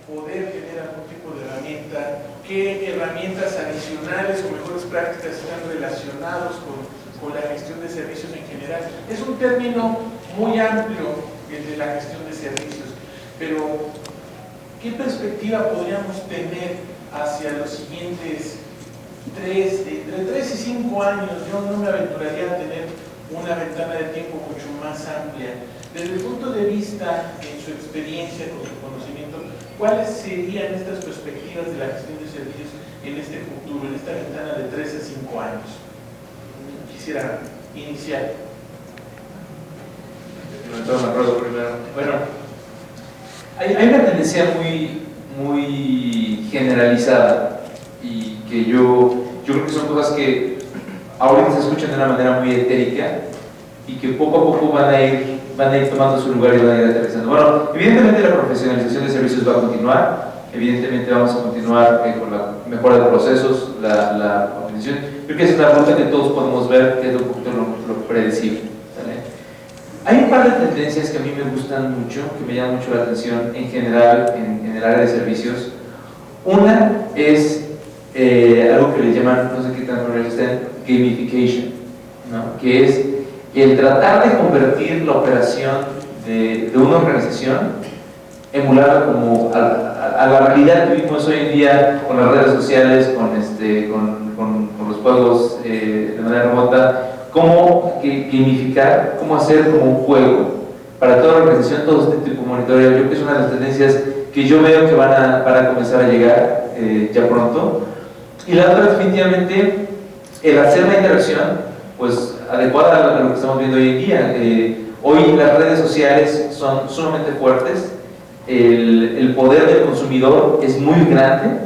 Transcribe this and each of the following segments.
poder tener algún tipo de herramienta, qué herramientas adicionales o mejores prácticas están relacionados con la gestión de servicios en general. Es un término muy amplio el de la gestión de servicios, pero ¿qué perspectiva podríamos tener hacia los siguientes entre 3 y 5 años? Yo no me aventuraría a tener una ventana de tiempo mucho más amplia. Desde el punto de vista, en su experiencia, con su conocimiento, ¿cuáles serían estas perspectivas de la gestión de servicios en este futuro, en esta ventana de 3 a 5 años? Quisiera iniciar. Bueno, hay una tendencia muy generalizada y que yo creo que son cosas que ahorita se escuchan de una manera muy etérica y que poco a poco van a ir tomando su lugar y van a ir aterrizando. Bueno, evidentemente la profesionalización de servicios va a continuar, evidentemente vamos a continuar con la mejora de procesos, la optimización. Creo que es una ruta que todos podemos ver, que es un poquito lo predecible. ¿Sale? Hay un par de tendencias que a mí me gustan mucho, que me llaman mucho la atención en general en el área de servicios. Una es algo que le llaman, no sé qué tan familiares estén, gamification, ¿no? Que es el tratar de convertir la operación de una organización, emularla como a la realidad que vivimos hoy en día con las redes sociales, con los juegos de manera remota, cómo gamificar, cómo hacer como un juego para toda la organización, todo este tipo de monitoreo. Yo creo que es una de las tendencias que yo veo que van a comenzar a llegar ya pronto. Y la otra, definitivamente, el hacer una interacción pues adecuada a lo que estamos viendo hoy en día. Hoy las redes sociales son sumamente fuertes, el poder del consumidor es muy grande,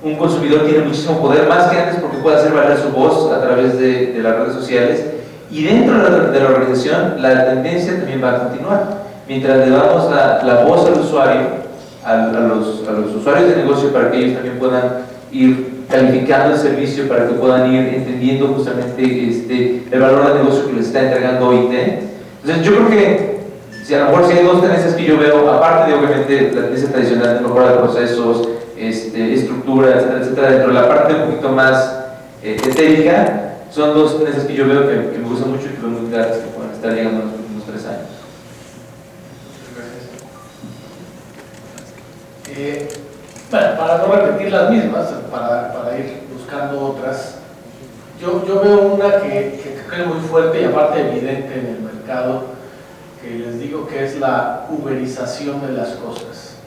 un consumidor tiene muchísimo poder, más que antes, porque puede hacer valer su voz a través de las redes sociales, y dentro de la organización la tendencia también va a continuar. Mientras le damos la voz al usuario, a los usuarios de negocio, para que ellos también puedan ir calificando el servicio, para que puedan ir entendiendo justamente el valor del negocio que les está entregando OIT. Entonces yo creo que a lo mejor si hay dos tendencias que yo veo, aparte de obviamente la tendencia tradicional de mejora de procesos, estructura, etcétera, dentro de la parte un poquito más etérica, son dos tendencias que yo veo que me gustan mucho y que veo muy claras que pueden estar llegando en los próximos 3 años. Bueno, para no repetir las mismas, para ir buscando otras, yo veo una que creo muy fuerte y aparte evidente en el mercado, que les digo que es la uberización de las cosas.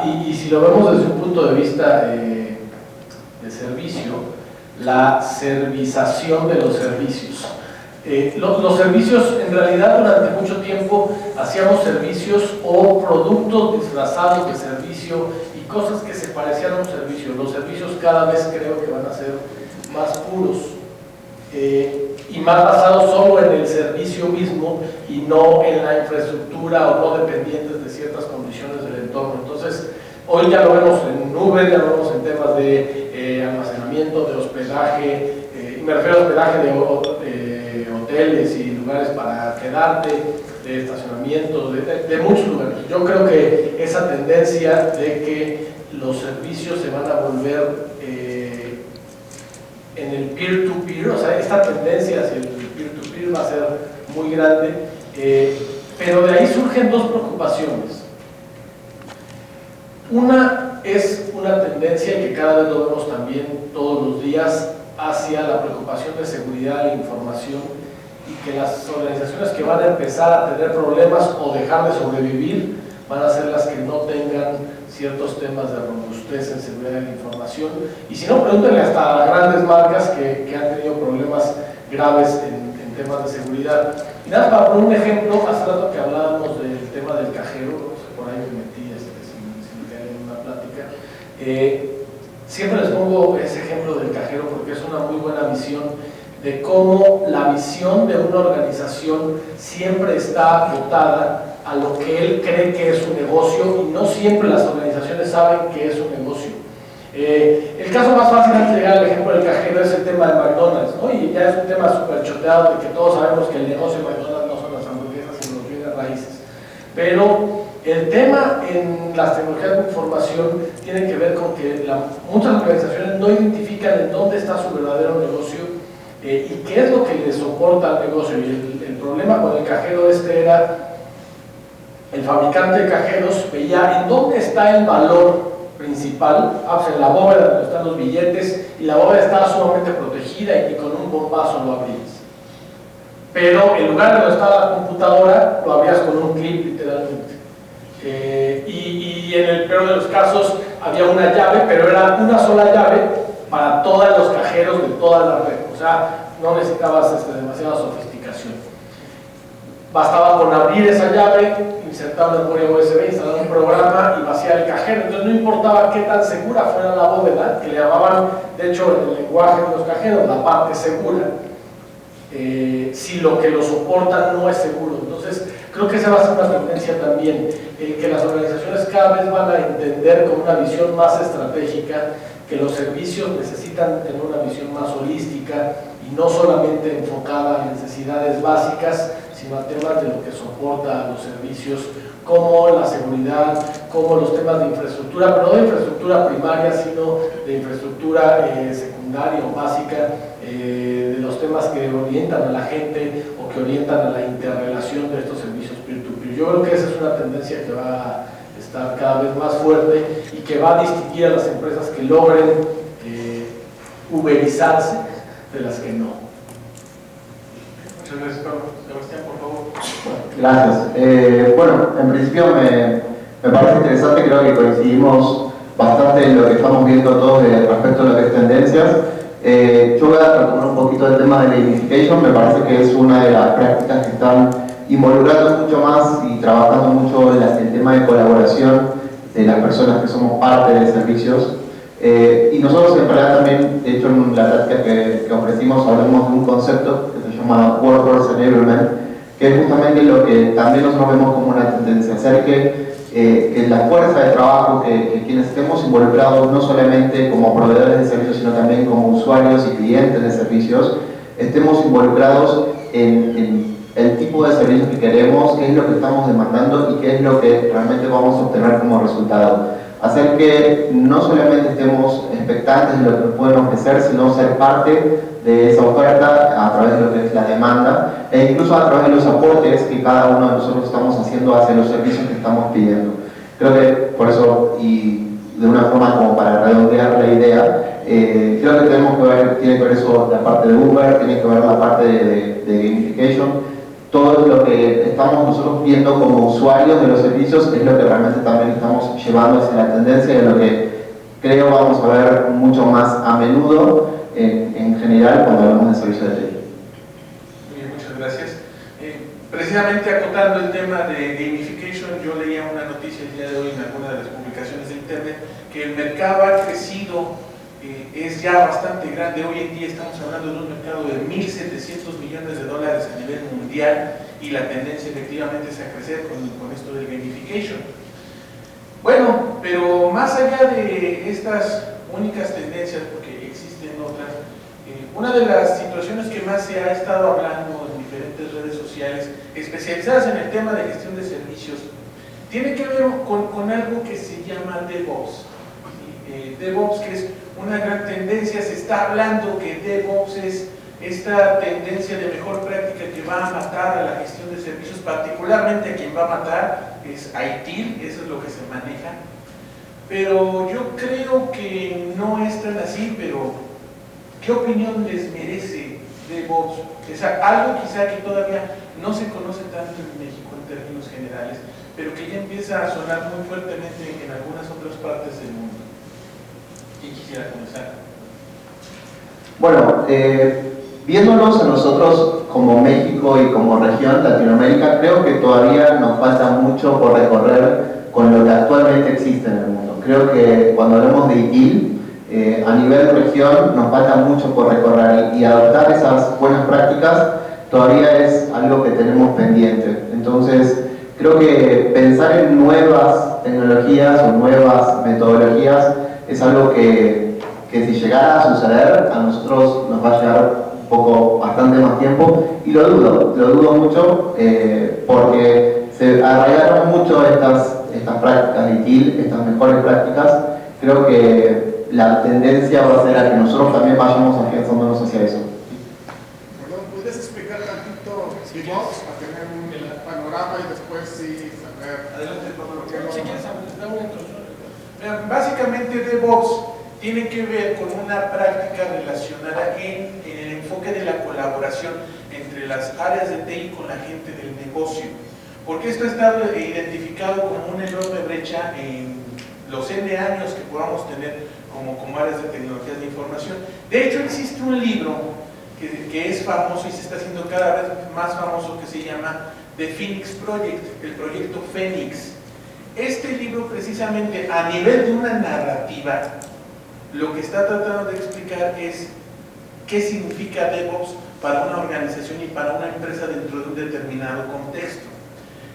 Y si lo vemos desde un punto de vista de servicio, la servización de los servicios. Los servicios, en realidad, durante mucho tiempo hacíamos servicios o productos disfrazados de servicio y cosas que se parecían a un servicio. Los servicios cada vez creo que van a ser más puros y más basados solo en el servicio mismo y no en la infraestructura o no dependientes de ciertas condiciones del entorno. Entonces, hoy ya lo vemos en nube, ya lo vemos en temas de almacenamiento, de hospedaje, y me refiero a hospedaje de hoteles y lugares para quedarte, de estacionamientos, de muchos lugares. Yo creo que esa tendencia de que los servicios se van a volver en el peer-to-peer, o sea, esta tendencia hacia el peer-to-peer va a ser muy grande, pero de ahí surgen dos preocupaciones. Una es una tendencia que cada vez lo vemos también todos los días hacia la preocupación de seguridad de la información y que las organizaciones que van a empezar a tener problemas o dejar de sobrevivir van a ser las que no tengan ciertos temas de robustez en seguridad de la información. Y si no, pregúntenle hasta a las grandes marcas que han tenido problemas graves en temas de seguridad. Y nada, para poner un ejemplo, hace rato que hablábamos del tema del cajero, por ahí me metí sin querer en una plática. Siempre les pongo ese ejemplo del cajero porque es una muy buena visión de cómo la visión de una organización siempre está acotada a lo que él cree que es un negocio y no siempre las organizaciones saben que es un negocio. El caso más fácil antes de llegar al ejemplo del cajero es el tema de McDonald's, ¿no? Y ya es un tema súper choteado de que todos sabemos que el negocio de McDonald's no son las hamburguesas sino los bienes raíces. Pero el tema en las tecnologías de información tienen que ver con que muchas organizaciones no identifican en dónde está su verdadero negocio y qué es lo que le soporta al negocio. Y el problema con el cajero era, el fabricante de cajeros veía en dónde está el valor principal, pues en la bóveda donde están los billetes, y la bóveda estaba sumamente protegida y con un bombazo lo abrías. Pero en lugar de donde estaba la computadora, lo abrías con un clip literalmente. Y en el peor de los casos había una llave, pero era una sola llave para todos los cajeros de toda la red. O sea, no necesitabas demasiada sofisticación. Bastaba con abrir esa llave, insertar una memoria USB, instalar un programa y vaciar el cajero. Entonces no importaba qué tan segura fuera la bóveda, que le llamaban, de hecho en el lenguaje de los cajeros, la parte segura, si lo que lo soporta no es seguro. Entonces creo que esa va a ser una tendencia también, que las organizaciones cada vez van a entender con una visión más estratégica que los servicios necesitan tener una visión más holística y no solamente enfocada a necesidades básicas, sino a temas de lo que soporta los servicios, como la seguridad, como los temas de infraestructura, pero no de infraestructura primaria, sino de infraestructura secundaria o básica, de los temas que orientan a la gente o que orientan a la interrelación de estos servicios peer-to-peer. Yo creo que esa es una tendencia que va a estar cada vez más fuerte y que va a distinguir a las empresas que logren uberizarse de las que no. Muchas gracias, Pablo. Sebastián, por favor. Gracias. Bueno, en principio me parece interesante, creo que coincidimos bastante en lo que estamos viendo todos respecto a lo que es tendencias. Yo voy a retomar un poquito el tema de gamification, me parece que es una de las prácticas que están involucrando mucho más y trabajando mucho en el tema de colaboración de las personas que somos parte de servicios. Y nosotros en realidad también, de hecho en la práctica que ofrecimos, hablamos de un concepto que se llama Workforce Enablement, que es justamente lo que también nosotros vemos como una tendencia, hacer que la fuerza de trabajo, que quienes estemos involucrados no solamente como proveedores de servicios, sino también como usuarios y clientes de servicios, estemos involucrados en el tipo de servicios que queremos, qué es lo que estamos demandando y qué es lo que realmente vamos a obtener como resultado. Hacer que no solamente estemos expectantes de lo que nos pueden ofrecer, sino ser parte de esa oferta a través de lo que es la demanda e incluso a través de los aportes que cada uno de nosotros estamos haciendo hacia los servicios que estamos pidiendo. Creo que por eso, y de una forma como para redondear la idea, creo que tenemos que ver, tiene que ver eso la parte de Uber, tiene que ver la parte de gamification. Todo lo que estamos nosotros viendo como usuarios de los servicios es lo que realmente también estamos llevando hacia la tendencia y lo que creo vamos a ver mucho más a menudo en general cuando hablamos de servicios de TI. Muy bien, muchas gracias. Precisamente acotando el tema de gamification, yo leía una noticia el día de hoy en alguna de las publicaciones de internet que el mercado ha crecido, es ya bastante grande. Hoy en día estamos hablando de un mercado de 1.700 millones de dólares a nivel mundial y la tendencia efectivamente es a crecer con esto del gamification. Bueno, pero más allá de estas únicas tendencias, porque existen otras, una de las situaciones que más se ha estado hablando en diferentes redes sociales especializadas en el tema de gestión de servicios tiene que ver con algo que se llama DevOps. DevOps, que es una gran tendencia, se está hablando que DevOps es esta tendencia de mejor práctica que va a matar a la gestión de servicios, particularmente a quien va a matar es ITIL, eso es lo que se maneja. Pero yo creo que no es tan así, pero ¿qué opinión les merece DevOps? Es algo quizá que todavía no se conoce tanto en México en términos generales, pero que ya empieza a sonar muy fuertemente en algunas otras partes del mundo. ¿Quién quisiera comenzar? Bueno, viéndonos a nosotros como México y como región Latinoamérica, creo que todavía nos falta mucho por recorrer con lo que actualmente existe en el mundo. Creo que cuando hablamos de ITIL, a nivel región nos falta mucho por recorrer y adoptar esas buenas prácticas todavía es algo que tenemos pendiente. Entonces, creo que pensar en nuevas tecnologías o nuevas metodologías es algo que si llegara a suceder, a nosotros nos va a llevar un poco, bastante más tiempo, y lo dudo mucho, porque se arraigaron mucho estas estas prácticas de ITIL, estas mejores prácticas, creo que la tendencia va a ser a que nosotros también vayamos afianzándonos hacia eso. Perdón, ¿puedes explicar tantito DevOps para tener un panorama y después sí saber? Adelante, Pablo. Si quieres, dame una introducción. Básicamente DevOps tiene que ver con una práctica relacionada en el enfoque de la colaboración entre las áreas de TI con la gente del negocio, porque esto ha estado identificado como una enorme brecha en los N años que podamos tener como áreas de tecnologías de información. De hecho, existe un libro que es famoso y se está haciendo cada vez más famoso, que se llama The Phoenix Project, el proyecto Fénix. Este libro, precisamente a nivel de una narrativa, lo que está tratando de explicar es qué significa DevOps para una organización y para una empresa dentro de un determinado contexto.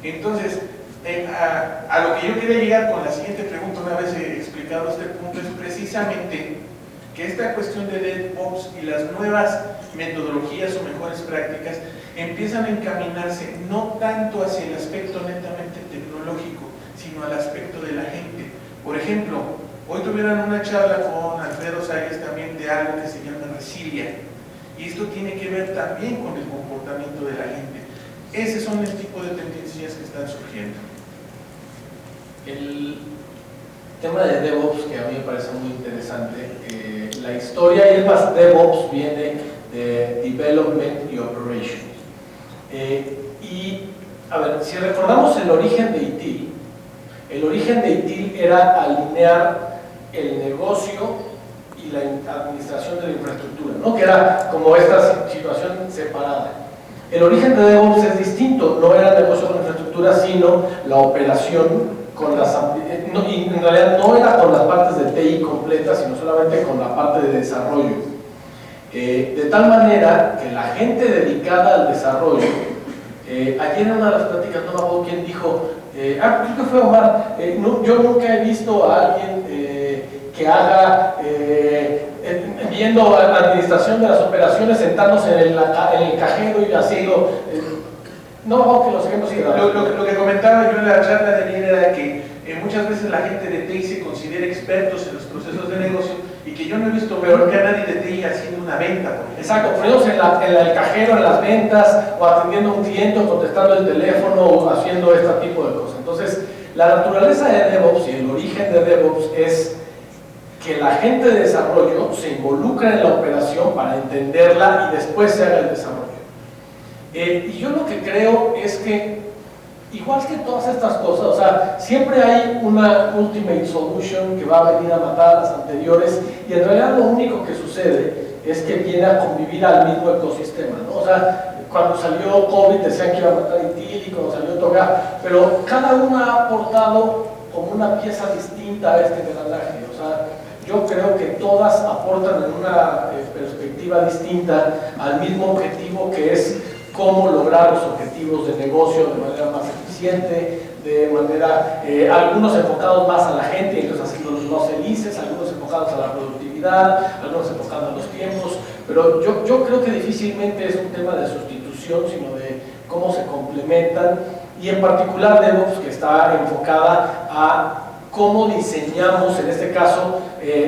Entonces, a lo que yo quería llegar con la siguiente pregunta, una vez explicado este punto, es precisamente que esta cuestión de DevOps y las nuevas metodologías o mejores prácticas empiezan a encaminarse no tanto hacia el aspecto netamente tecnológico, sino al aspecto de la gente. Por ejemplo, hoy tuvieron una charla con Alfredo Sayas también de algo que se llama Resilia, y esto tiene que ver también con el comportamiento de la gente. Ese son el tipo de tendencias que están surgiendo. El tema de DevOps, que a mí me parece muy interesante, la historia, y es más, DevOps viene de Development y Operations. Y, a ver, si recordamos el origen de ITIL, el origen de ITIL era alinear el negocio y la administración de la infraestructura, ¿no? Que era como esta situación separada. El origen de DevOps es distinto, no era el negocio con la infraestructura, sino la operación con las, y en realidad no era con las partes de TI completas, sino solamente con la parte de desarrollo. De tal manera que la gente dedicada al desarrollo, ayer en una de las pláticas, no me acuerdo quién dijo, creo que fue Omar, yo nunca he visto a alguien que haga, viendo la administración de las operaciones, sentándose en el cajero y haciendo, no, que los ejemplos sigan. Lo que comentaba yo en la charla de ayer era que muchas veces la gente de TI se considera expertos en los procesos de negocio, y que yo no he visto peor que a nadie de TI haciendo una venta, por ejemplo. Exacto, poniéndose en el cajero, en las ventas, o atendiendo a un cliente, o contestando el teléfono, o haciendo este tipo de cosas. Entonces, la naturaleza de DevOps y el origen de DevOps es que la gente de desarrollo se involucra en la operación para entenderla y después se haga el desarrollo. Y yo lo que creo es que, igual que todas estas cosas, o sea, siempre hay una ultimate solution que va a venir a matar a las anteriores, y en realidad lo único que sucede es que viene a convivir al mismo ecosistema, ¿no? O sea, cuando salió COVID decían que iba a matar ITIL, y cuando salió TOGA, pero cada una ha aportado como una pieza distinta a este engranaje. O sea, yo creo que todas aportan en una perspectiva distinta al mismo objetivo, que es cómo lograr los objetivos de negocio de manera más eficiente, de manera, algunos enfocados más a la gente y entonces haciéndolos más felices, algunos enfocados a la productividad, algunos enfocados a los tiempos, pero yo creo que difícilmente es un tema de sustitución, sino de cómo se complementan, y en particular DevOps, que está enfocada a cómo diseñamos, en este caso,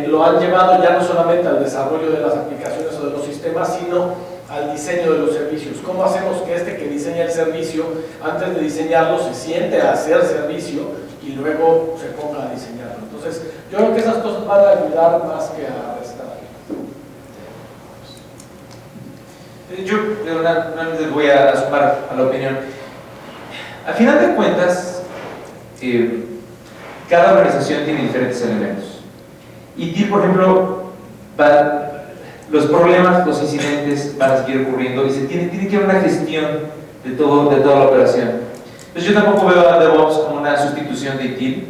lo han llevado ya no solamente al desarrollo de las aplicaciones o de los sistemas, sino al diseño de los servicios. ¿Cómo hacemos que este que diseña el servicio, antes de diseñarlo, se siente a hacer servicio y luego se ponga a diseñarlo? Entonces, yo creo que esas cosas van a ayudar más que a restar. Yo les voy a sumar a la opinión. Al final de cuentas, cada organización tiene diferentes elementos. ITIL, por ejemplo, los problemas, los incidentes van a seguir ocurriendo, y se tiene que haber una gestión de toda la operación. Entonces yo tampoco veo a DevOps como una sustitución de ITIL.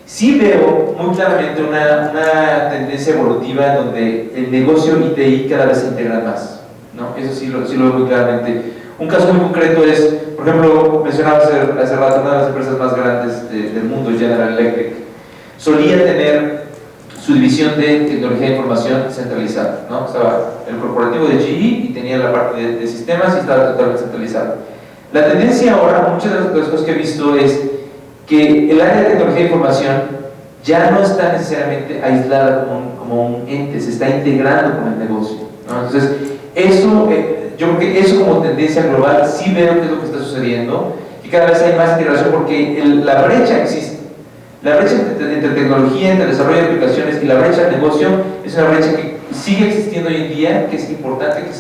Sí veo muy claramente una tendencia evolutiva en donde el negocio y TI cada vez se integran más, ¿no? Eso sí lo veo muy claramente. Un caso muy concreto es, por ejemplo, mencionaba hace rato, una de las empresas más grandes del mundo, General Electric, solía tener su división de tecnología de información centralizada, ¿no? Estaba el corporativo de GE y tenía la parte de sistemas, y estaba totalmente centralizado. La tendencia ahora, muchas de las cosas que he visto, es que el área de tecnología de información ya no está necesariamente aislada como un ente, se está integrando con el negocio, ¿no? Entonces, eso, yo creo que eso como tendencia global sí veo que es lo que está sucediendo, y cada vez hay más integración porque la brecha existe. La brecha entre tecnología, entre desarrollo de aplicaciones y la brecha del negocio es una brecha que sigue existiendo hoy en día, que es importante que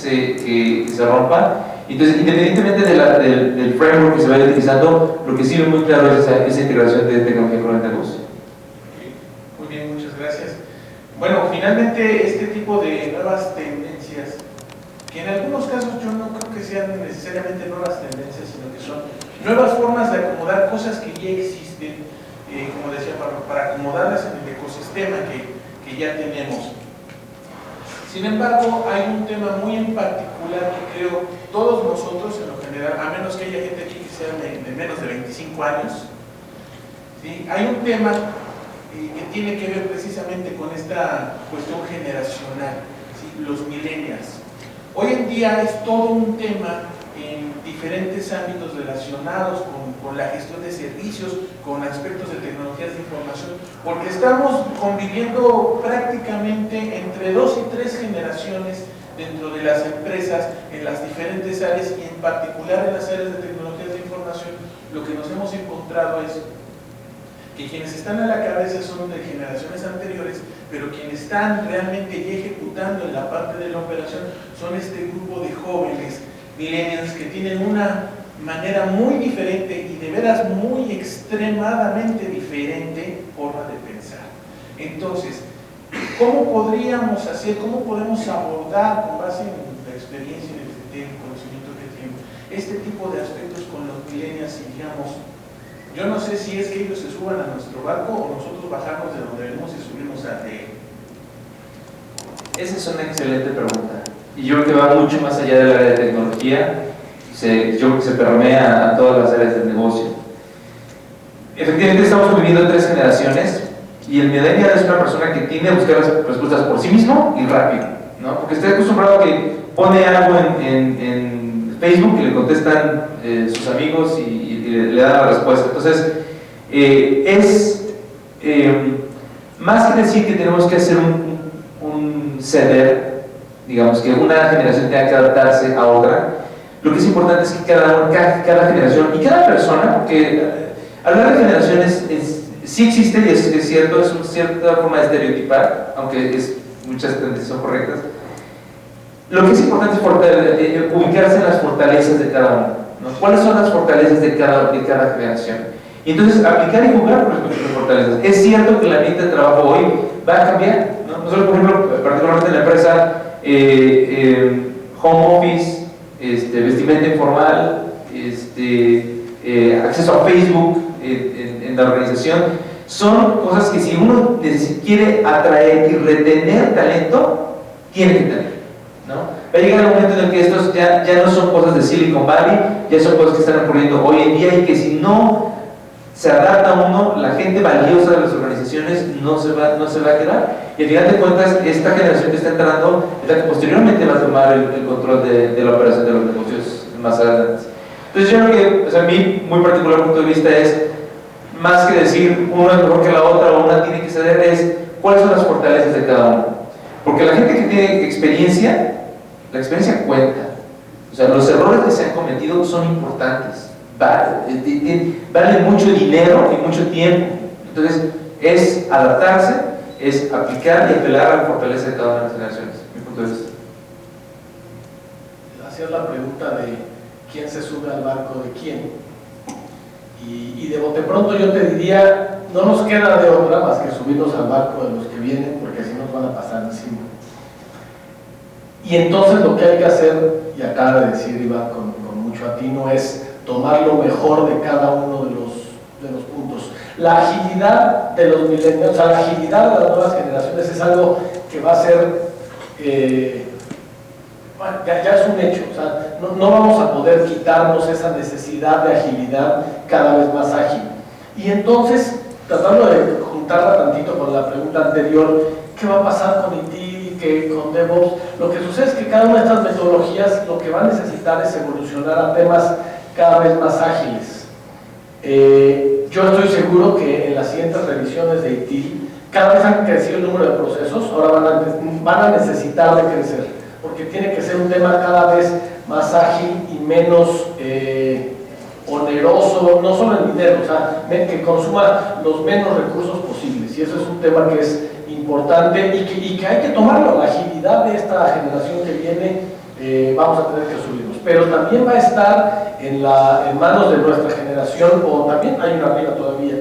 se rompa. Entonces, independientemente del framework que se vaya utilizando, lo que sí ve muy claro es esa integración de tecnología con el negocio. Muy bien, muchas gracias. Bueno, finalmente este tipo de nuevas tendencias, que en algunos casos yo no creo que sean necesariamente nuevas tendencias, sino que son nuevas formas de acomodar cosas que ya existen, como decía Pablo, para acomodarlas en el ecosistema que ya tenemos. Sin embargo, hay un tema muy en particular que creo todos nosotros en lo general, a menos que haya gente aquí que sea de menos de 25 años, ¿sí? Hay un tema que tiene que ver precisamente con esta cuestión generacional, ¿sí? Los millennials. Hoy en día es todo un tema en diferentes ámbitos relacionados con la gestión de servicios, con aspectos de tecnologías de información, porque estamos conviviendo prácticamente entre 2 y 3 generaciones dentro de las empresas, en las diferentes áreas y en particular en las áreas de tecnologías de información. Lo que nos hemos encontrado es que quienes están a la cabeza son de generaciones anteriores, pero quienes están realmente ejecutando en la parte de la operación son este grupo de jóvenes millennials que tienen una manera muy diferente y de veras muy extremadamente diferente forma de pensar. Entonces, ¿cómo podríamos hacer, cómo podemos abordar con base en la experiencia, en el criterio, el conocimiento que tenemos, este tipo de aspectos con los millennials y digamos, yo no sé si es que ellos se suban a nuestro barco o nosotros bajamos de donde venimos y subimos a de... Esa es una excelente pregunta. Y yo creo que va mucho más allá del área de tecnología, yo creo que se permea a todas las áreas del negocio. Efectivamente estamos viviendo 3 generaciones y el millennial es una persona que tiende a buscar las respuestas por sí mismo y rápido, ¿no? Porque está acostumbrado a que pone algo en Facebook y le contestan sus amigos y le dan la respuesta. Entonces, más que decir que tenemos que hacer un ceder, digamos que una generación tenga que adaptarse a otra, lo que es importante es que cada generación y cada persona, porque hablar de generaciones sí existe y es cierto, es una cierta forma de estereotipar, aunque muchas tendencias son correctas. Lo que es importante es ubicarse en las fortalezas de cada uno, ¿no? ¿Cuáles son las fortalezas de cada generación? Y entonces aplicar y jugar con respecto a las fortalezas. Es cierto que el ambiente de trabajo hoy va a cambiar, ¿no? Nosotros, por ejemplo, particularmente en la empresa, home office, vestimenta informal, acceso a Facebook en la organización, son cosas que si uno quiere atraer y retener talento, tiene que tener, ¿no? Va a llegar el momento en el que estos ya no son cosas de Silicon Valley, ya son cosas que están ocurriendo hoy en día y que si no se adapta uno, la gente valiosa de las organizaciones no se va a quedar. Y al final de cuentas, esta generación que está entrando es la que posteriormente va a tomar el control de la operación de los negocios más adelante. Entonces yo creo que, mi muy particular punto de vista es, más que decir uno es mejor que la otra o una tiene que ceder, es cuáles son las fortalezas de cada uno. Porque la gente que tiene experiencia, la experiencia cuenta. O sea, los errores que se han cometido son importantes. Vale mucho dinero y mucho tiempo. Entonces, es adaptarse, es aplicar y apelar a la fortaleza de cada una de las generaciones, mi punto de vista. Hacías la pregunta de quién se sube al barco de quién. Y de bote pronto yo te diría, no nos queda de otra más que subirnos al barco de los que vienen, porque así nos van a pasar encima. Y entonces lo que hay que hacer, y acaba de decir Iván con mucho atino, es tomar lo mejor de cada uno de los puntos. La agilidad de los millennials, o sea, la agilidad de las nuevas generaciones es algo que va a ser, ya es un hecho. O sea, no vamos a poder quitarnos esa necesidad de agilidad cada vez más ágil. Y entonces, tratando de juntarla tantito con la pregunta anterior, ¿qué va a pasar con IT y con DevOps? Lo que sucede es que cada una de estas metodologías lo que va a necesitar es evolucionar a temas cada vez más ágiles. Yo estoy seguro que en las siguientes revisiones de ITIL, cada vez han crecido el número de procesos, ahora van a necesitar de crecer, porque tiene que ser un tema cada vez más ágil y menos oneroso, no solo en dinero, o sea, que consuma los menos recursos posibles, y eso es un tema que es importante y que hay que tomarlo. La agilidad de esta generación que viene, vamos a tener que subirnos, pero también va a estar en manos de nuestra generación, o también hay una arriba todavía,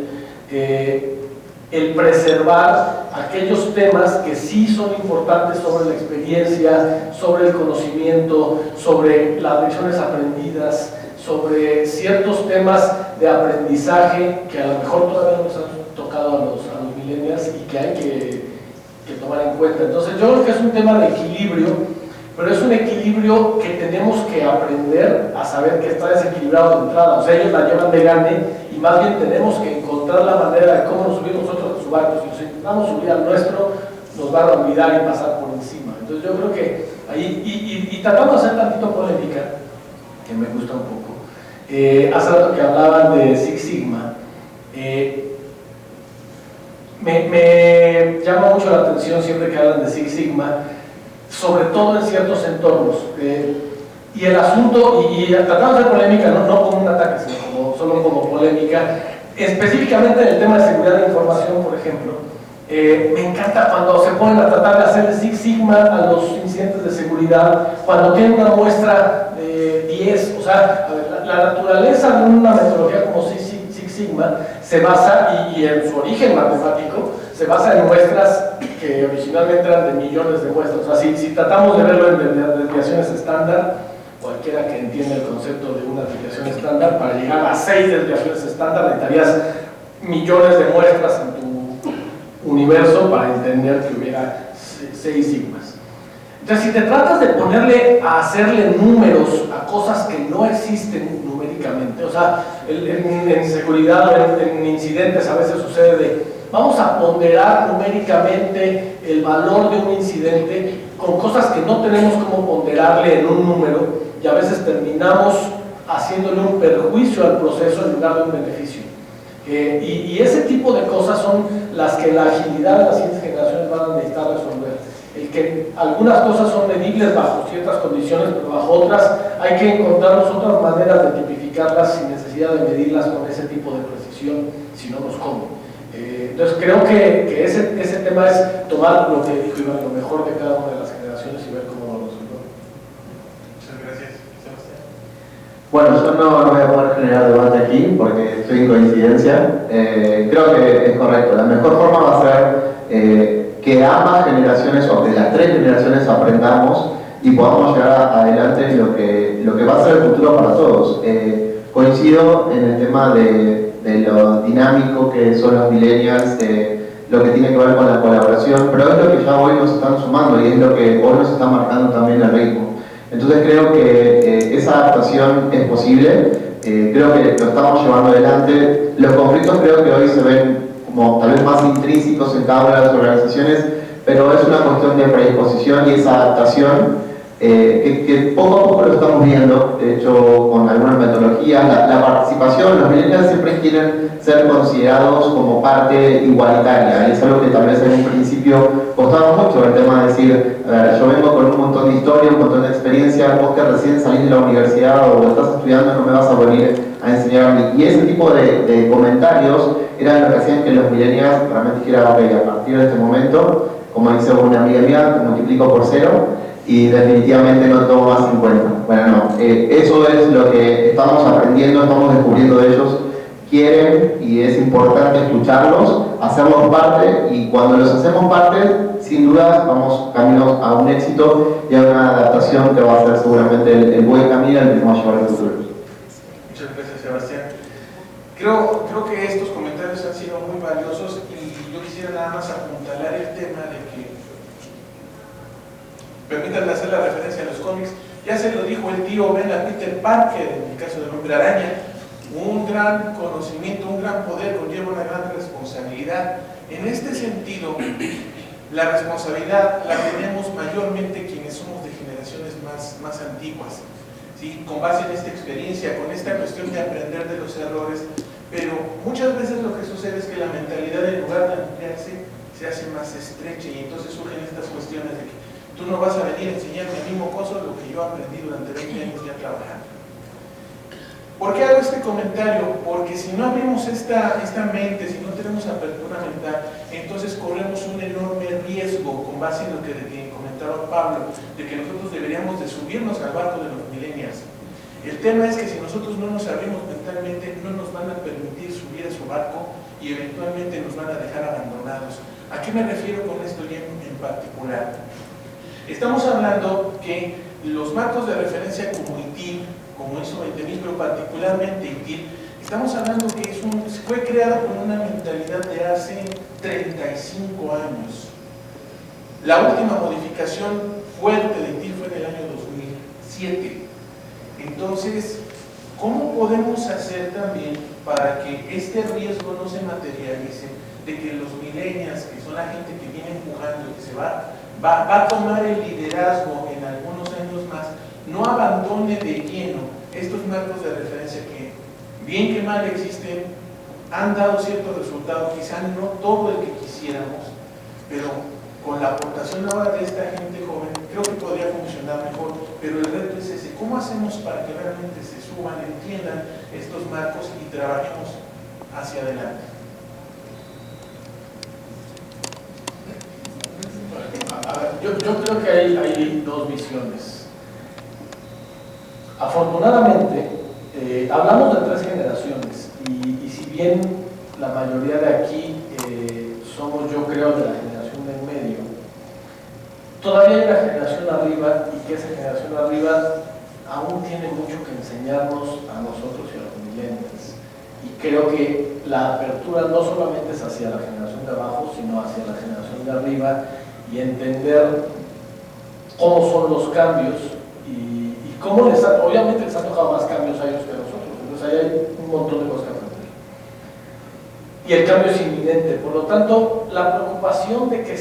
el preservar aquellos temas que sí son importantes sobre la experiencia, sobre el conocimiento, sobre las lecciones aprendidas, sobre ciertos temas de aprendizaje que a lo mejor todavía no nos han tocado a los millennials y que hay que tomar en cuenta. Entonces yo creo que es un tema de equilibrio, pero es un equilibrio que tenemos que aprender a saber que está desequilibrado de entrada. O sea, ellos la llevan de gane y más bien tenemos que encontrar la manera de cómo nos subimos nosotros a su barco. Si nos intentamos subir al nuestro, nos van a olvidar y pasar por encima. Entonces yo creo que ahí, y tratando de hacer tantito polémica, que me gusta un poco, hace rato que hablaban de Six Sigma, me llama mucho la atención siempre que hablan de Six Sigma, sobre todo en ciertos entornos. Y el asunto, y tratando de hacer polémica, no como un ataque, sino solo como polémica, específicamente en el tema de seguridad de información, por ejemplo, me encanta cuando se ponen a tratar de hacer Six Sigma a los incidentes de seguridad, cuando tienen una muestra de 10, o sea, la naturaleza de una metodología como Six Sigma se basa, y en su origen matemático, se basa en muestras que originalmente eran de millones de muestras. O sea, si tratamos de verlo en desviaciones estándar, cualquiera que entienda el concepto de una desviación estándar, para llegar a 6 desviaciones estándar necesitarías millones de muestras en tu universo para entender que hubiera 6 sigmas. Entonces, si te tratas de ponerle a hacerle números a cosas que no existen numéricamente, o sea, en seguridad o en incidentes a veces sucede de vamos a ponderar numéricamente el valor de un incidente con cosas que no tenemos cómo ponderarle en un número, y a veces terminamos haciéndole un perjuicio al proceso en lugar de un beneficio. Y ese tipo de cosas son las que la agilidad de las siguientes generaciones van a necesitar resolver. El que algunas cosas son medibles bajo ciertas condiciones, pero bajo otras hay que encontrar otras maneras de tipificarlas sin necesidad de medirlas con ese tipo de precisión, si no nos come. Entonces creo que ese tema es tomar lo que dijo Iván, lo mejor de cada una de las generaciones y ver cómo lo resolvemos. Muchas gracias, Sebastián. Bueno, yo no voy a poder generar debate aquí porque estoy en coincidencia. Creo que es correcto. La mejor forma va a ser que ambas generaciones o que las 3 generaciones aprendamos y podamos llevar adelante lo que va a ser el futuro para todos. Coincido en el tema de lo dinámico que son los millennials, de lo que tiene que ver con la colaboración, pero es lo que ya hoy nos están sumando y es lo que hoy nos está marcando también el ritmo. Entonces creo que esa adaptación es posible, creo que lo estamos llevando adelante. Los conflictos creo que hoy se ven como tal vez más intrínsecos en cada una de las organizaciones, pero es una cuestión de predisposición y esa adaptación que poco a poco lo estamos viendo, de hecho con algunas metodologías, la participación, los millennials siempre quieren ser considerados como parte igualitaria, y es algo que tal vez en un principio costaba mucho, el tema de decir, yo vengo con un montón de historia, un montón de experiencia, vos que recién salís de la universidad o estás estudiando no me vas a venir a enseñar a mí, y ese tipo de comentarios eran lo que hacían que los millennials realmente dijeran, ok, a partir de este momento, como dice una amiga mía, te multiplico por 0 y definitivamente no tomo más en cuenta. Bueno, no, eso es lo que estamos aprendiendo, estamos descubriendo de ellos, quieren y es importante escucharlos, hacerlos parte, y cuando los hacemos parte, sin duda vamos camino a un éxito y a una adaptación que va a ser seguramente el buen camino al que vamos a llevar al futuro. Muchas gracias, Sebastián. Creo que estos comentarios han sido muy valiosos y yo quisiera nada más apuntalar el tema de que, permítanme hacer la referencia a los cómics, ya se lo dijo el tío Ben a Peter Parker en el caso del Hombre Araña, un gran conocimiento, un gran poder conlleva una gran responsabilidad. En este sentido, la responsabilidad la tenemos mayormente quienes somos de generaciones más antiguas, ¿sí? Con base en esta experiencia, con esta cuestión de aprender de los errores, pero muchas veces lo que sucede es que la mentalidad, en lugar de ampliarse, se hace más estrecha, y entonces surgen estas cuestiones de que tú no vas a venir a enseñarme el mismo cosa lo que yo aprendí durante 20 años ya trabajando. ¿Por qué hago este comentario? Porque si no abrimos esta mente, si no tenemos apertura mental, entonces corremos un enorme riesgo, con base en lo que comentaba Pablo, de que nosotros deberíamos de subirnos al barco de los millennials. El tema es que si nosotros no nos abrimos mentalmente, no nos van a permitir subir a su barco y eventualmente nos van a dejar abandonados. ¿A qué me refiero con esto ya en particular? Estamos hablando que los marcos de referencia como ITIL, como ISO 20000, pero particularmente ITIL, estamos hablando que fue creado con una mentalidad de hace 35 años. La última modificación fuerte de ITIL fue en el año 2007. Entonces, ¿cómo podemos hacer también para que este riesgo no se materialice de que los millennials, que son la gente que viene empujando, que se va a tomar el liderazgo en algunos años más, no abandone de lleno estos marcos de referencia que, bien que mal existen, han dado cierto resultado, quizá no todo el que quisiéramos, pero con la aportación ahora de esta gente joven, creo que podría funcionar mejor, pero el reto es ese: ¿cómo hacemos para que realmente se suban, entiendan estos marcos y trabajemos hacia adelante? A ver, yo creo que hay dos visiones. Afortunadamente, hablamos de 3 generaciones y si bien la mayoría de aquí somos, yo creo, de la generación del medio, todavía hay una generación arriba, y que esa generación arriba aún tiene mucho que enseñarnos a nosotros y a los millennials. Y creo que la apertura no solamente es hacia la generación de abajo, sino hacia la generación de arriba, y entender cómo son los cambios y cómo obviamente les ha tocado más cambios a ellos que a nosotros. Entonces ahí hay un montón de cosas que aprender. Y el cambio es inminente. Por lo tanto, la preocupación de que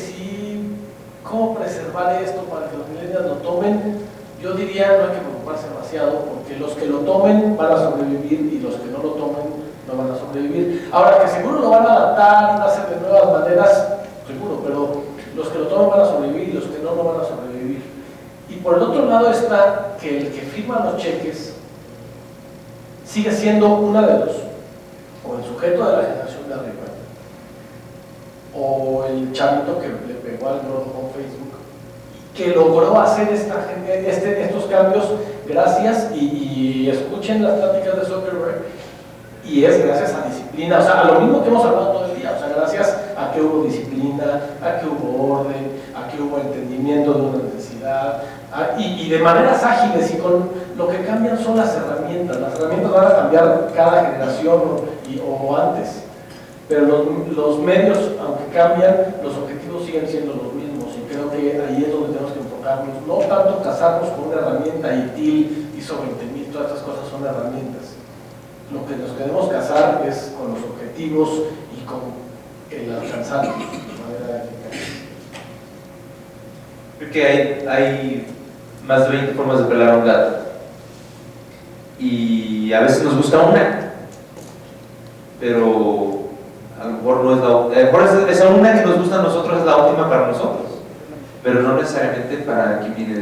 cómo preservar esto para que los millennials lo tomen, yo diría no hay que preocuparse demasiado, porque los que lo tomen van a sobrevivir y los que no lo tomen no van a sobrevivir. Ahora, que seguro lo van a adaptar, van a hacer de nuevas maneras, seguro, pero los que lo tomen van a sobrevivir y los que no van a sobrevivir. Y por el otro lado está que el que firma los cheques sigue siendo una de dos: o el sujeto de la generación de arriba, o el chavito que le pegó al gordo con Facebook, que logró hacer estos cambios gracias, y escuchen las pláticas de Zuckerberg, y es gracias a disciplina, o sea, a lo mismo que hemos hablado todo el día, o sea, gracias a que hubo disciplina, a que hubo orden, a que hubo entendimiento de una necesidad, y de maneras ágiles, y con lo que cambian son las herramientas van a cambiar cada generación o antes, pero los medios, aunque cambian, los objetivos siguen siendo los mismos, y creo que ahí es donde tenemos que enfocarnos, no tanto casarnos con una herramienta ITIL, ISO 20000, todas estas cosas son herramientas. Lo que nos queremos casar es con los objetivos y con el alcanzar de manera eficaz. Creo que hay más de 20 formas de pelar un gato, y a veces nos gusta una, pero a lo mejor no es esa una que nos gusta a nosotros es la óptima para nosotros, pero no necesariamente para quien viene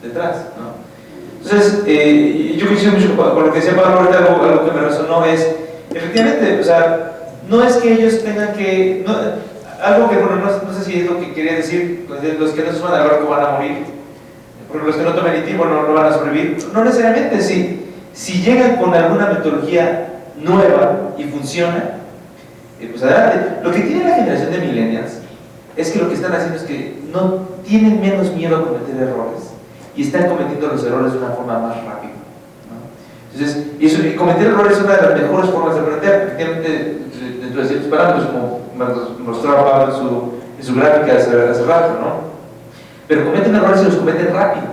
detrás, ¿no? Entonces, yo coincido mucho con lo que decía Pablo ahorita. Algo que me resonó es, efectivamente, o sea, no es que ellos tengan que, algo que, bueno, no sé si es lo que quería decir, los que no se suban al barco van a morir, porque los que no tomen ITIL no van a sobrevivir. No necesariamente. Si llegan con alguna metodología nueva y funciona, pues adelante. Lo que tiene la generación de millennials es que lo que están haciendo es que no tienen menos miedo a cometer errores y están cometiendo los errores de una forma más rápida, ¿no? Entonces, cometer errores es una de las mejores formas de aprender, efectivamente, dentro de ciertos parámetros, como mostraba Pablo en su gráfica hace rato, ¿no? Pero cometen errores y los cometen rápido.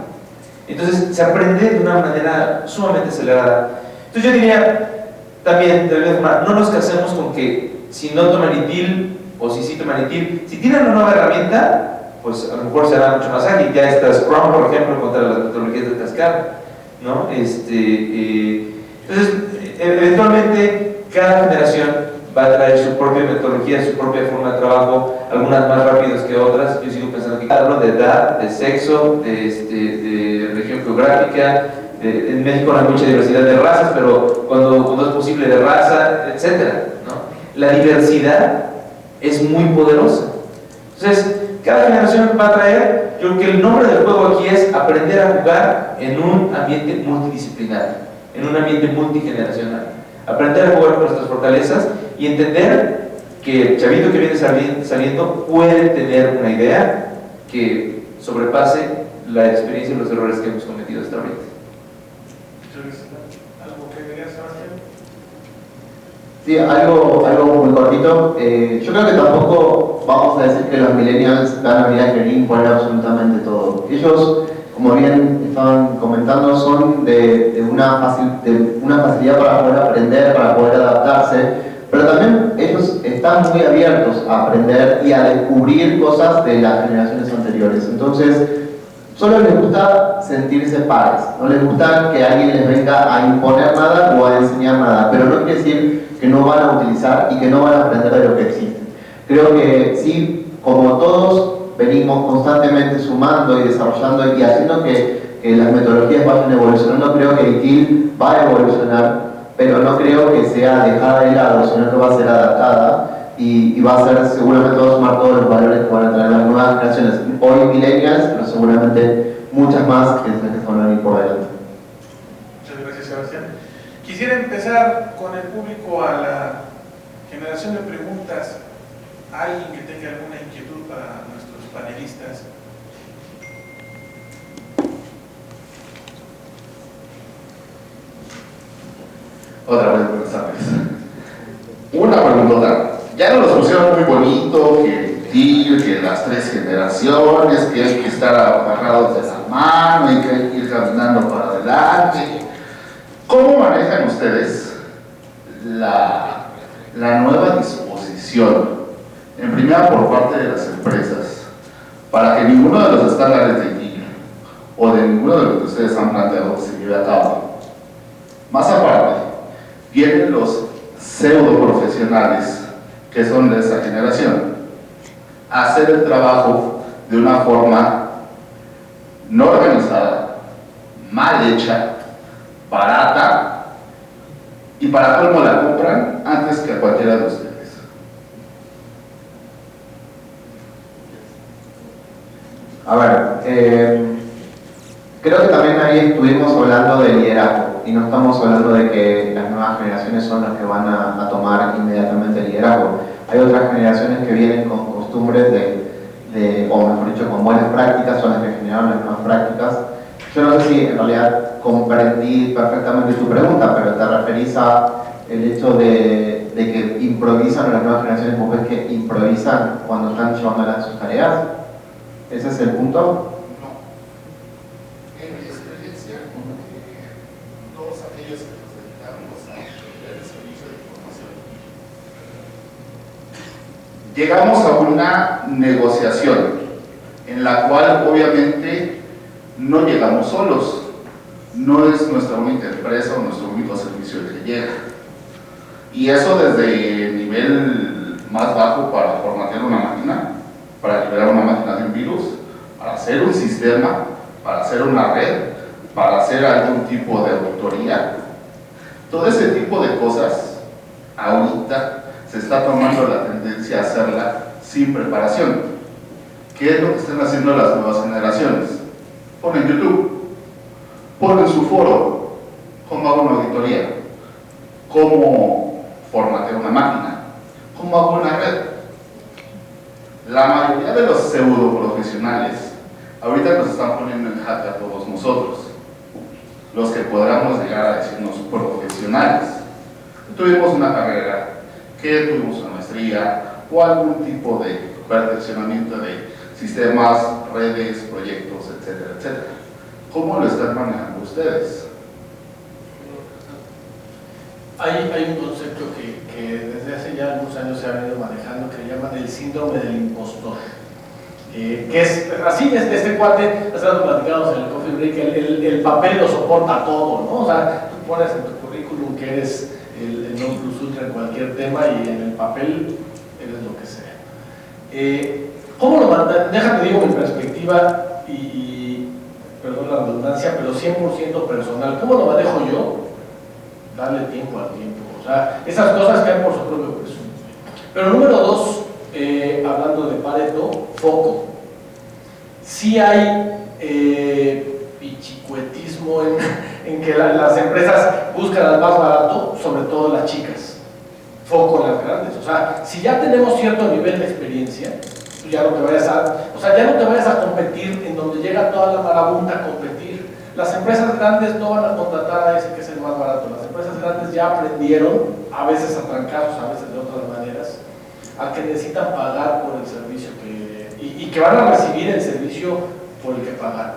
Entonces, se aprende de una manera sumamente acelerada. Entonces, yo diría también, de alguna forma, no nos casemos con que si no toman ITIL o si sí toman ITIL, si tienen una nueva herramienta, pues a lo mejor será mucho más ágil. Ya está Scrum, por ejemplo, contra las metodologías de cascada, ¿no? Entonces, eventualmente, cada generación va a traer su propia metodología, su propia forma de trabajo, algunas más rápidas que otras. Yo sigo pensando que hablo de edad, de sexo, de región geográfica. En México no hay mucha diversidad de razas, pero cuando es posible de raza, etcétera, ¿no? La diversidad es muy poderosa. Entonces, cada generación va a traer, yo creo que el nombre del juego aquí es aprender a jugar en un ambiente multidisciplinario, en un ambiente multigeneracional. Aprender a jugar con nuestras fortalezas y entender que el chavito que viene saliendo puede tener una idea que sobrepase la experiencia y los errores que hemos cometido hasta ahorita. ¿Algo que dirías, Sebastián? Sí, algo muy cortito. Yo creo que tampoco vamos a decir que los millennials van a venir a querer imponer absolutamente todo. Ellos, como bien estaban comentando, son de una facilidad para poder aprender, para poder adaptarse, pero también ellos están muy abiertos a aprender y a descubrir cosas de las generaciones anteriores. Entonces, solo les gusta sentirse pares, no les gusta que alguien les venga a imponer nada o a enseñar nada, pero no quiere decir que no van a utilizar y que no van a aprender de lo que existe. Creo que sí, como todos venimos constantemente sumando y desarrollando y haciendo que las metodologías vayan evolucionando, creo que ITIL va a evolucionar, pero no creo que sea dejada de lado, sino que va a ser adaptada y va a ser seguramente va a sumar todos los valores que van a traer las nuevas generaciones, hoy millennials, pero seguramente muchas más que van a venir por delante. Muchas gracias, Sebastián. Quisiera empezar con el público a la generación de preguntas. ¿Alguien que tenga alguna inquietud para nuestros panelistas? Otra vez, buenas tardes. Una preguntota. Ya nos lo pusieron muy bonito, que TIL, que las 3 generaciones, que hay que estar agarrados de la mano y que hay que ir caminando para adelante. ¿Cómo manejan ustedes la nueva disposición, en primera por parte de las empresas, para que ninguno de los estándares de TIL o de ninguno de los que ustedes han planteado se lleve a cabo? Más aparte, vienen los pseudo profesionales que son de esa generación a hacer el trabajo de una forma no organizada, mal hecha, barata, y para colmo la compran antes que a cualquiera de ustedes. A ver, creo que también ahí estuvimos hablando de liderazgo y no estamos hablando de que las nuevas generaciones son las que van a tomar inmediatamente el liderazgo. Hay otras generaciones que vienen con costumbres o mejor dicho, con buenas prácticas, son las que generaron las nuevas prácticas. Yo no sé si en realidad comprendí perfectamente tu pregunta, pero te referís a el hecho de que improvisan, o las nuevas generaciones, vos ves que improvisan cuando están llevando adelante sus tareas. ¿Ese es el punto? No. En mi experiencia, todos aquellos que nos dedicamos a el servicio de información, Llegamos a una negociación en la cual obviamente no llegamos solos, no es nuestra única empresa o nuestro único servicio el que llega, y eso desde el nivel más bajo para formatear una máquina, para liberar una máquina de un virus, para hacer un sistema, para hacer una red, para hacer algún tipo de auditoría. Todo ese tipo de cosas ahorita se está tomando la tendencia a hacerla sin preparación. ¿Qué es lo que están haciendo las nuevas generaciones? Ponen YouTube, ponen su foro, cómo hago una auditoría, cómo formatear una máquina, cómo hago una red. La mayoría de los pseudo profesionales ahorita nos están poniendo en jaque a todos nosotros, los que podamos llegar a decirnos profesionales. Tuvimos una carrera, que tuvimos una maestría o algún tipo de perfeccionamiento de sistemas, redes, proyectos, etcétera, etcétera. ¿Cómo lo están manejando ustedes? Hay un concepto que desde hace ya algunos años se ha venido manejando que le llaman el síndrome del impostor. Que es así, este cuate, hace rato platicamos en el coffee break, el papel lo soporta todo, ¿no? O sea, tú pones en tu currículum que eres el non plus ultra en cualquier tema y en el papel eres lo que sea. ¿Cómo lo mandan? Déjame digo mi perspectiva y perdón la redundancia, pero 100% personal. ¿Cómo lo manejo yo? Darle tiempo al tiempo. O sea, esas cosas caen por su propio peso. Pero número 2, hablando de Pareto, foco. Sí hay pichicuetismo en que las empresas buscan al más barato, sobre todo las chicas. Foco en las grandes. O sea, si ya tenemos cierto nivel de experiencia, ya no te vayas a competir en donde llega toda la marabunta a competir. Las empresas grandes no van a contratar a ese que es el más barato. Las empresas grandes ya aprendieron, a veces a trancazos, a veces de otras maneras, a que necesitan pagar por el servicio y que van a recibir el servicio por el que pagan.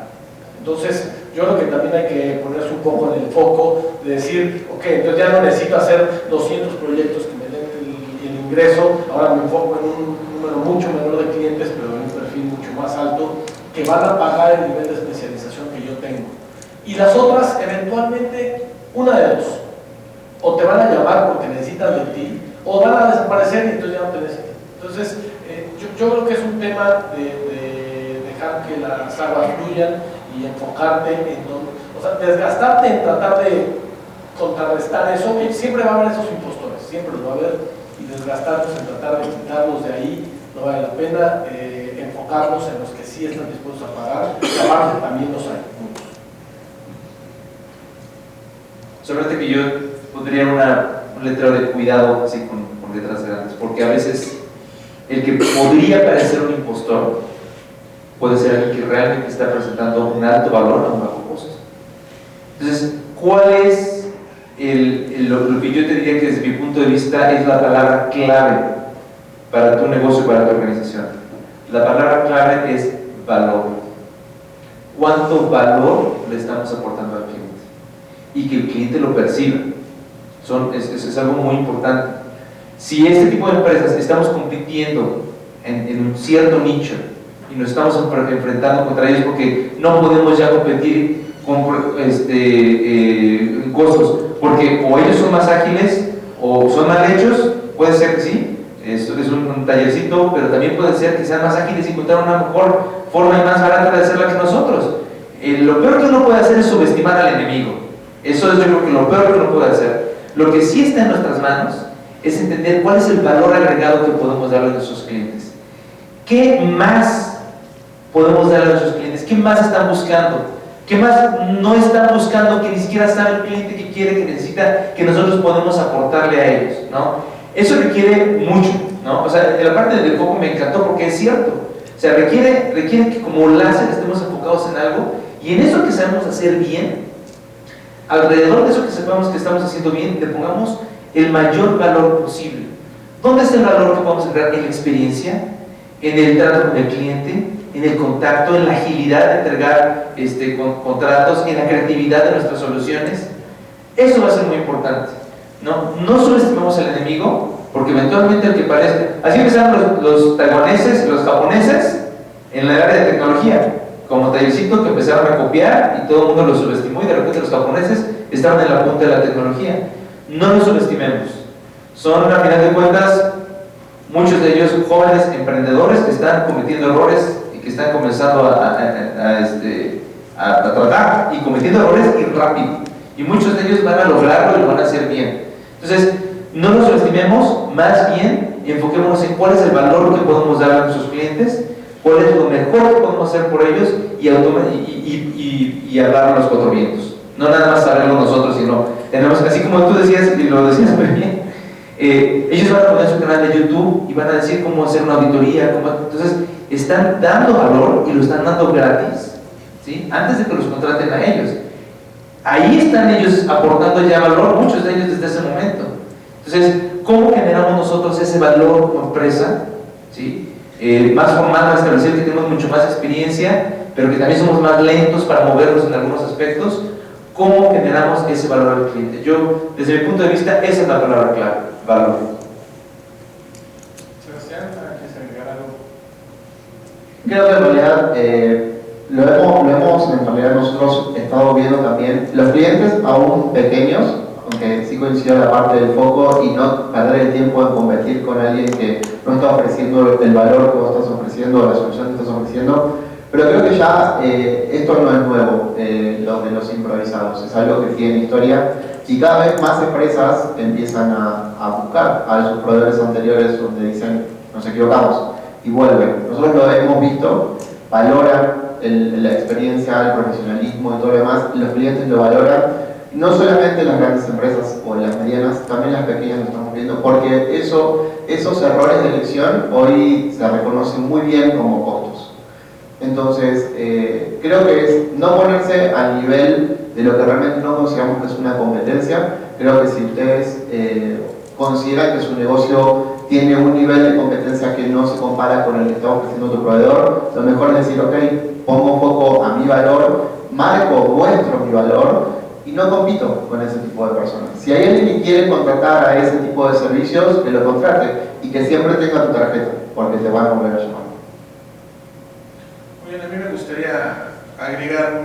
Entonces, yo creo que también hay que ponerse un poco en el foco de decir, ok, entonces ya no necesito hacer 200 proyectos que me den el ingreso, ahora me enfoco en un número mucho menor de clientes, pero en un perfil mucho más alto, que van a pagar el nivel de especialización que yo tengo. Y las otras, eventualmente, una de dos, o te van a llamar porque necesitan de ti, o van a desaparecer y entonces ya no te necesitan. Entonces, yo creo que es un tema de dejar que las aguas fluyan y enfocarte en donde, o sea, desgastarte en tratar de contrarrestar eso, que siempre va a haber esos impostores, siempre lo va a haber, y desgastarnos en tratar de quitarlos de ahí no vale la pena, enfocarnos en los que sí están dispuestos a pagar, y aparte también los hay, muchos. Solamente que yo pondría un letrero de cuidado así con letras grandes, porque a veces el que podría parecer un impostor puede ser alguien que realmente está presentando un alto valor a un bajo costo. Entonces, ¿cuál es lo que yo te diría que desde mi punto de vista es la palabra clave para tu negocio, para tu organización? La palabra clave es valor. ¿Cuánto valor le estamos aportando al cliente? Y que el cliente lo perciba. Es algo muy importante. Si este tipo de empresas estamos compitiendo en un cierto nicho y nos estamos enfrentando contra ellos porque no podemos ya competir con costos, porque o ellos son más ágiles o son mal hechos, puede ser que sí, esto es un tallercito, pero también puede ser que sean más ágiles y encontrar una mejor forma y más barata de hacerla que nosotros. Lo peor que uno puede hacer es subestimar al enemigo. Eso es yo creo que lo peor que uno puede hacer. Lo que sí está en nuestras manos es entender cuál es el valor agregado que podemos darle a nuestros clientes. ¿Qué más podemos darle a nuestros clientes? ¿Qué más están buscando? ¿Qué más no están buscando que ni siquiera sabe el cliente que quiere, que necesita, que nosotros podemos aportarle a ellos, ¿no? Eso requiere mucho, ¿no? O sea, la parte del foco me encantó porque es cierto. O sea, requiere que como láser estemos enfocados en algo y en eso que sabemos hacer bien, alrededor de eso que sepamos que estamos haciendo bien, le pongamos el mayor valor posible. ¿Dónde está el valor que podemos agregar? En la experiencia, en el trato con el cliente, en el contacto, en la agilidad de entregar contratos, en la creatividad de nuestras soluciones. Eso va a ser muy importante. No subestimemos al enemigo, porque eventualmente el que parece... Así empezaron los taiwaneses, los japoneses, en la área de tecnología, como tallercito que empezaron a copiar y todo el mundo los subestimó y de repente los japoneses estaban en la punta de la tecnología. No los subestimemos. Son, a final de cuentas, muchos de ellos jóvenes emprendedores que están cometiendo errores y que están comenzando a tratar y cometiendo errores y rápido. Y muchos de ellos van a lograrlo y lo van a hacer bien. Entonces, no nos subestimemos, más bien enfoquémonos en cuál es el valor que podemos dar a nuestros clientes, cuál es lo mejor que podemos hacer por ellos y hablar a los cuatro vientos. No nada más saberlo nosotros, sino tenemos, así como tú decías, y lo decías muy bien, ellos van a poner su canal de YouTube y van a decir cómo hacer una auditoría, entonces están dando valor y lo están dando gratis, ¿sí? Antes de que los contraten a ellos. Ahí están ellos aportando ya valor, muchos de ellos desde ese momento. Entonces, ¿cómo generamos nosotros ese valor como empresa? ¿Sí? Más formal, más establecido, que tenemos mucho más experiencia, pero que también somos más lentos para movernos en algunos aspectos. ¿Cómo generamos ese valor al cliente? Yo, desde mi punto de vista, esa es la palabra clave, valor. Sebastián, ¿quieres agregar algo? Creo que en realidad lo hemos en realidad nosotros estado viendo también, los clientes aún pequeños, aunque sí coincido en la parte del foco y no perder el tiempo en competir con alguien que no está ofreciendo el valor que vos estás ofreciendo o la solución que estás ofreciendo. Pero creo que ya esto no es nuevo, lo de los improvisados, es algo que tiene historia y cada vez más empresas empiezan a buscar a sus proveedores anteriores donde dicen nos equivocamos y vuelven. Nosotros lo hemos visto, valoran la experiencia, el profesionalismo y todo lo demás, los clientes lo valoran, no solamente las grandes empresas o las medianas, también las pequeñas lo estamos viendo, porque esos errores de elección hoy se reconocen muy bien como costos. Entonces, creo que es no ponerse al nivel de lo que realmente no consideramos que es una competencia. Creo que si ustedes consideran que su negocio tiene un nivel de competencia que no se compara con el que está ofreciendo tu proveedor, lo mejor es decir, ok, pongo foco a mi valor, muestro mi valor y no compito con ese tipo de personas. Si hay alguien que quiere contratar a ese tipo de servicios, que lo contrate y que siempre tenga tu tarjeta, porque te van a volver a llamar. Muy bien, a mí me gustaría agregar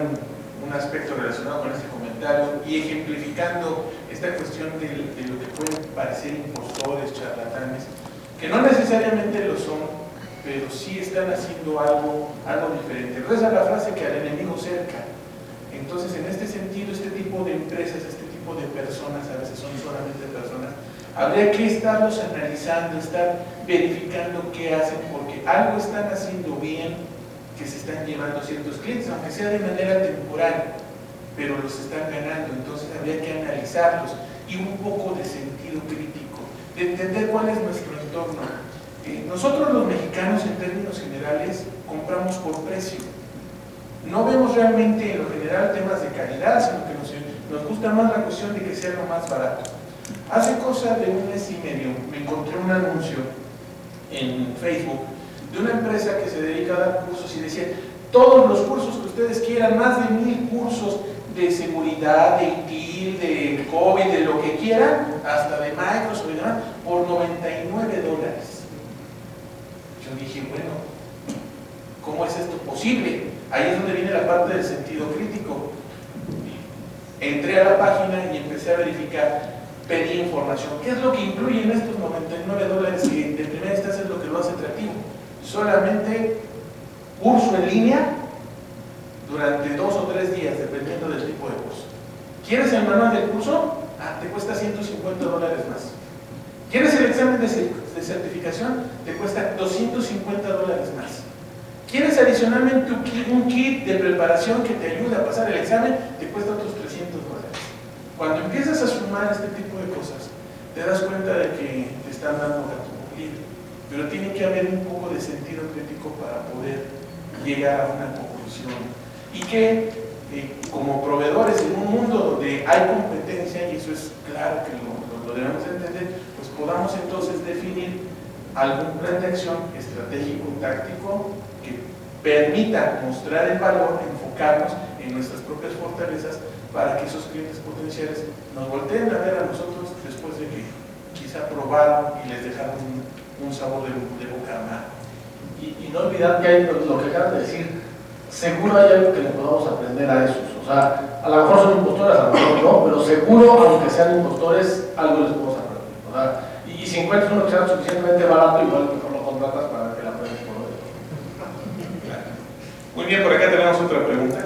un aspecto relacionado con este comentario y ejemplificando esta cuestión de lo que pueden parecer impostores, charlatanes, que no necesariamente lo son, pero sí están haciendo algo diferente. Reza la frase que al enemigo cerca. Entonces, en este sentido, este tipo de empresas, este tipo de personas, a veces son solamente personas, habría que estarlos analizando, estar verificando qué hacen, porque algo están haciendo bien, que se están llevando ciertos clientes, aunque sea de manera temporal, pero los están ganando. Entonces habría que analizarlos y un poco de sentido crítico, de entender cuál es nuestro entorno. Nosotros los mexicanos, en términos generales, compramos por precio. No vemos realmente en lo general temas de calidad, sino que nos gusta más la cuestión de que sea lo más barato. Hace cosa de un mes y medio me encontré un anuncio en Facebook de una empresa que se dedica a dar cursos y decía, todos los cursos que ustedes quieran, más de 1000 cursos de seguridad, de ITIL, de COVID, de lo que quieran, hasta de Microsoft y demás, por $99. Yo dije, bueno, ¿cómo es esto posible? Ahí es donde viene la parte del sentido crítico. Entré a la página y empecé a verificar, pedí información. ¿Qué es lo que incluye en estos $99? Que de primera instancia es lo que lo hace atractivo. Solamente curso en línea durante 2 o 3 días, dependiendo del tipo de curso. ¿Quieres el manual del curso? Te cuesta $150 más. ¿Quieres el examen de certificación? Te cuesta $250 más. ¿Quieres adicionalmente un kit de preparación que te ayude a pasar el examen? Te cuesta otros $300. Cuando empiezas a sumar este tipo de cosas, te das cuenta de que te están dando gato por liebre. Pero tiene que haber un poco de sentido crítico para poder llegar a una conclusión. Y que como proveedores en un mundo donde hay competencia, y eso es claro que lo debemos entender, pues podamos entonces definir algún plan de acción estratégico, táctico, que permita mostrar el valor, enfocarnos en nuestras propias fortalezas para que esos clientes potenciales nos volteen a ver a nosotros después de que quizá probaron y les dejaron un sabor de boca amargo. Y no olvidar que hay lo que acabas de decir, seguro hay algo que le podamos aprender a esos. O sea, a lo mejor son impostores, a lo mejor no, pero seguro, aunque sean impostores, algo les podemos aprender. O sea, y si encuentras uno que sea suficientemente barato, igual mejor lo contratas para que la pruebes por hoy. Muy bien, por acá tenemos otra pregunta.